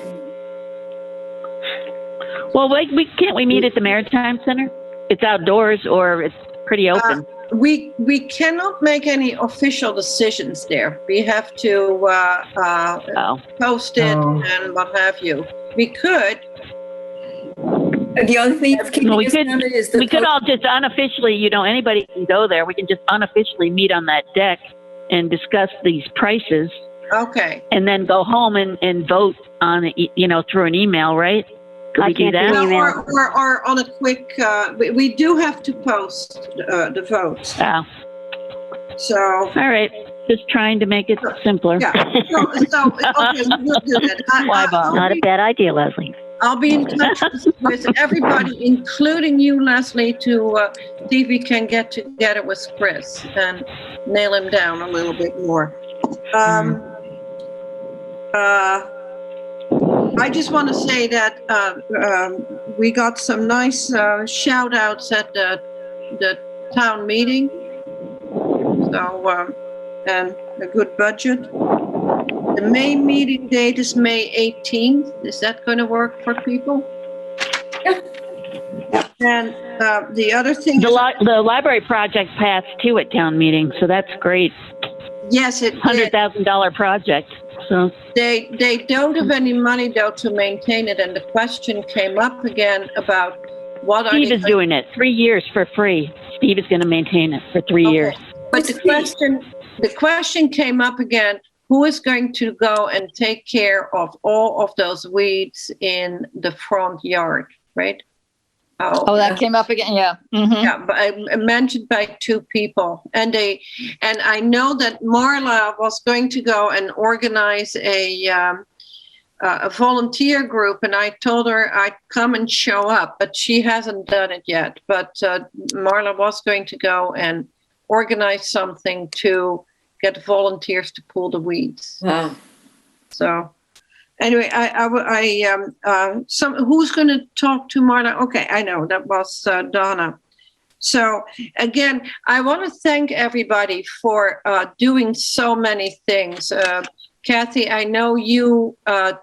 Well, can't we meet at the Maritime Center? It's outdoors or it's pretty open. We cannot make any official decisions there. We have to post it and what have you. We could. The only thing that's keeping we us could, from it is the we could all just unofficially, anybody can go there. We can just unofficially meet on that deck and discuss these prices. Okay. And then go home and vote on it, through an email, right? Could we do that? No, or on a quick, we do have to post the votes. Yeah. So. All right. Just trying to make it simpler. Yeah. So okay, we'll do that. Not a bad idea, Leslie. I'll be in touch with everybody, including you, Leslie, to see if we can get together with Chris and nail him down a little bit more. I just want to say that we got some nice shout outs at the town meeting. So, and a good budget. The main meeting date is May 18th. Is that going to work for people? Yeah. And the other thing, the library project passed too at town meeting, so that's great. Yes, it did. $100,000 project. So they don't have any money though to maintain it, and the question came up again about what Steve is doing it 3 years for free. Steve is going to maintain it for 3 years. But the question came up again: who is going to go and take care of all of those weeds in the front yard, right? Oh, that came up again. Yeah. Mm-hmm. Yeah, but I mentioned by two people, and I know that Marla was going to go and organize a volunteer group, and I told her I'd come and show up, but she hasn't done it yet. But Marla was going to go and organize something to get volunteers to pull the weeds. Wow. So. Anyway, who's going to talk to Marla? Okay, I know that was Donna. So again, I want to thank everybody for doing so many things. Kathy, I know you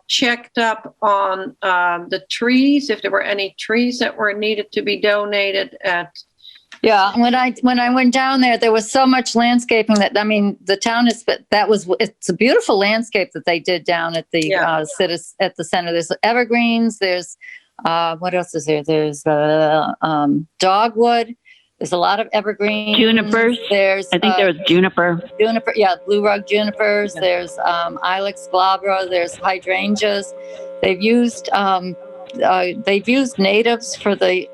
checked up on the trees, if there were any trees that were needed to be donated at. Yeah, when I went down there, there was so much landscaping the town it's a beautiful landscape that they did down at the at the center. There's evergreens. There's what else is there? There's dogwood. There's a lot of evergreens. Junipers. There was juniper. Juniper, yeah, blue rug junipers. There's Ilex glabra. There's hydrangeas. They've used natives for the.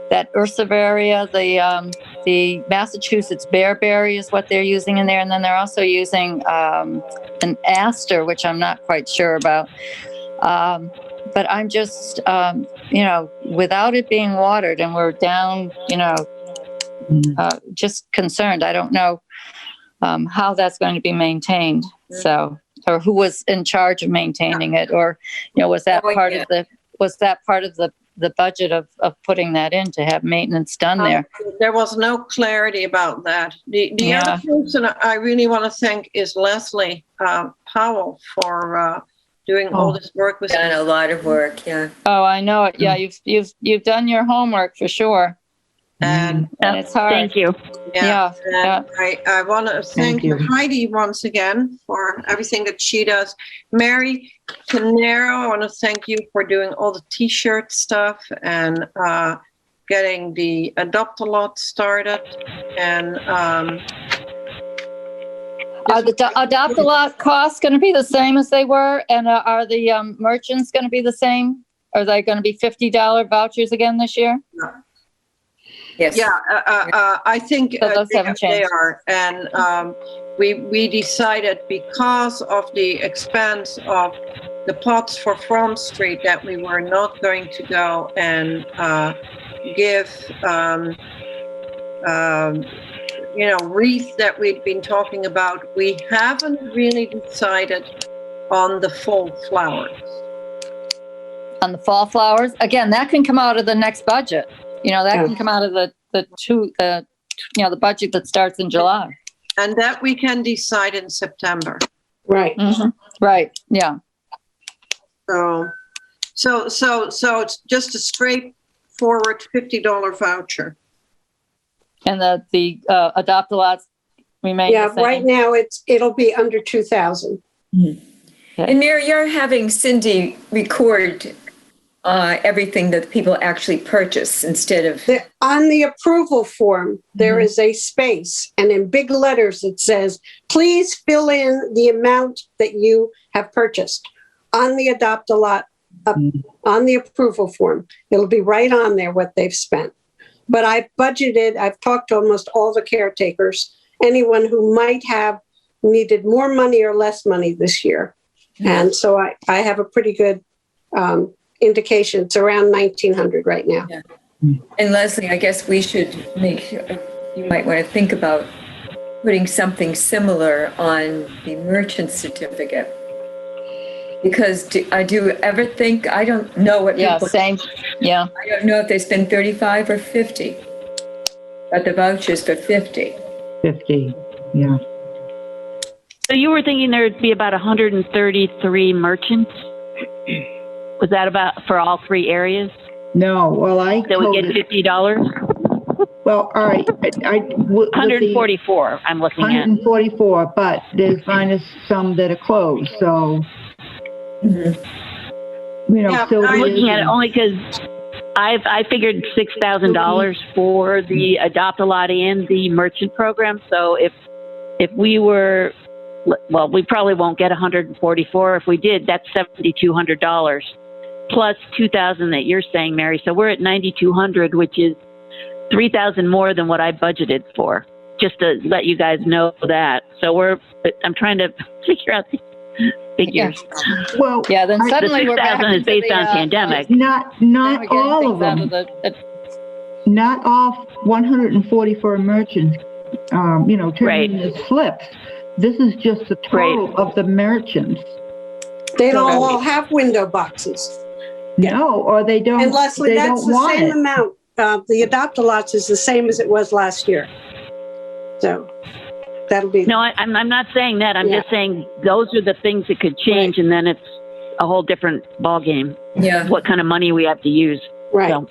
That ursivaria, the Massachusetts bearberry is what they're using in there. And then they're also using an aster, which I'm not quite sure about. But I'm just, without it being watered, and we're down, just concerned. I don't know how that's going to be maintained. So, or who was in charge of maintaining it, or, was that part of the budget of putting that in to have maintenance done there? There was no clarity about that. The other person I really want to thank is Leslie Powell for doing all this work. Done a lot of work, yeah. Oh, I know it. Yeah, you've done your homework for sure. And it's hard. Thank you. Yeah. I want to thank Heidi once again for everything that she does. Mary Canero, I want to thank you for doing all the T-shirt stuff and getting the Adopt-A-Lot started. And are the Adopt-A-Lot costs going to be the same as they were? And are the merchants going to be the same? Are they going to be $50 vouchers again this year? No. Yes. Yeah, I think they are. And we decided, because of the expense of the pots for Front Street, that we were not going to go and give, wreaths that we'd been talking about. We haven't really decided on the fall flowers. On the fall flowers, again, that can come out of the next budget. That can come out of the budget that starts in July. And that we can decide in September. Right. Mm-hmm. Right. Yeah. So it's just a straightforward $50 voucher. And the adopt-a-lots remain Yeah, the same. right now it'll be under 2,000. And Mary, you're having Cindy record everything that people actually purchase instead of... On the approval form, there is a space, and in big letters it says, please fill in the amount that you have purchased on the adopt-a-lot, on the approval form. It'll be right on there what they've spent. But I've talked to almost all the caretakers, anyone who might have needed more money or less money this year. And so I have a pretty good indication. It's around 1,900 right now. Yeah. And Leslie, I guess we should you might want to think about putting something similar on the merchant certificate. Because I don't know what people... Same. Yeah. I don't know if they spend 35 or 50. But the vouchers for 50. 50, yeah. So you were thinking there'd be about 133 merchants? Was that about for all three areas? No, well, That would get $50? Well, all right. 144, I'm looking at. 144, but there's minus some that are closed, so... So I'm looking at it only because I figured $6,000 for the adopt-a-lot and the merchant program. So if we were, well, we probably won't get 144. If we did, that's $7,200 plus $2,000 that you're saying, Mary. So we're at $9,200, which is $3,000 more than what I budgeted for. Just to let you guys know that. So I'm trying to figure out the figures. Well, then suddenly the we're back 6,000 is into based the, on pandemic. Not all of them. Not all 144 merchants, turning in the slips. This is just the total of the merchants. They don't all have window boxes. No, or they don't. And Leslie, that's the same amount. The adopt-a-lots is the same as it was last year. So that'll be... No, I'm not saying that. I'm just saying those are the things that could change, and then it's a whole different ballgame. Yeah. What kind of money we have to use. Right. So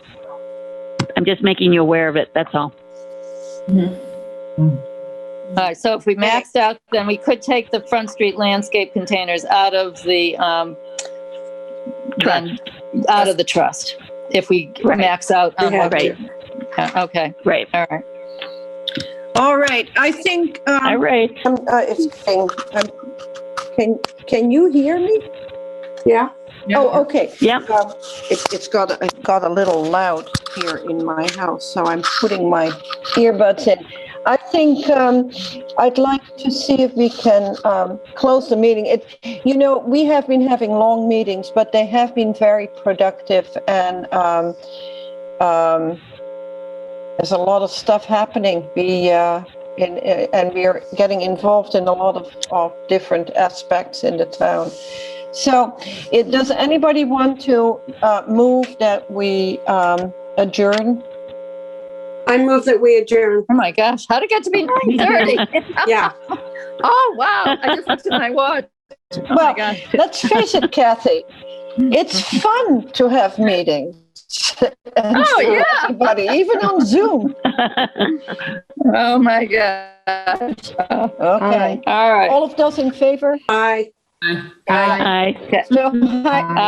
I'm just making you aware of it. That's all. All right, so if we maxed out, then we could take the Front Street landscape containers out of the trust if we max out on what Right. Okay. Right. All right. All right. I think... All right. Can you hear me? Yeah. Oh, okay. Yep. It got a little loud here in my house, so I'm putting my earbuds in. I think I'd like to see if we can close the meeting. We have been having long meetings, but they have been very productive, and there's a lot of stuff happening. And we are getting involved in a lot of different aspects in the town. So, does anybody want to move that we adjourn? I move that we adjourn. Oh my gosh, how'd it get to be 9:30? Yeah. Oh wow, I just looked at my watch. Oh my gosh. Let's face it, Kathy, it's fun to have meetings. Everybody, even on Zoom. Oh my gosh. Okay. All right. All of those in favor? Aye. Aye. So, hi.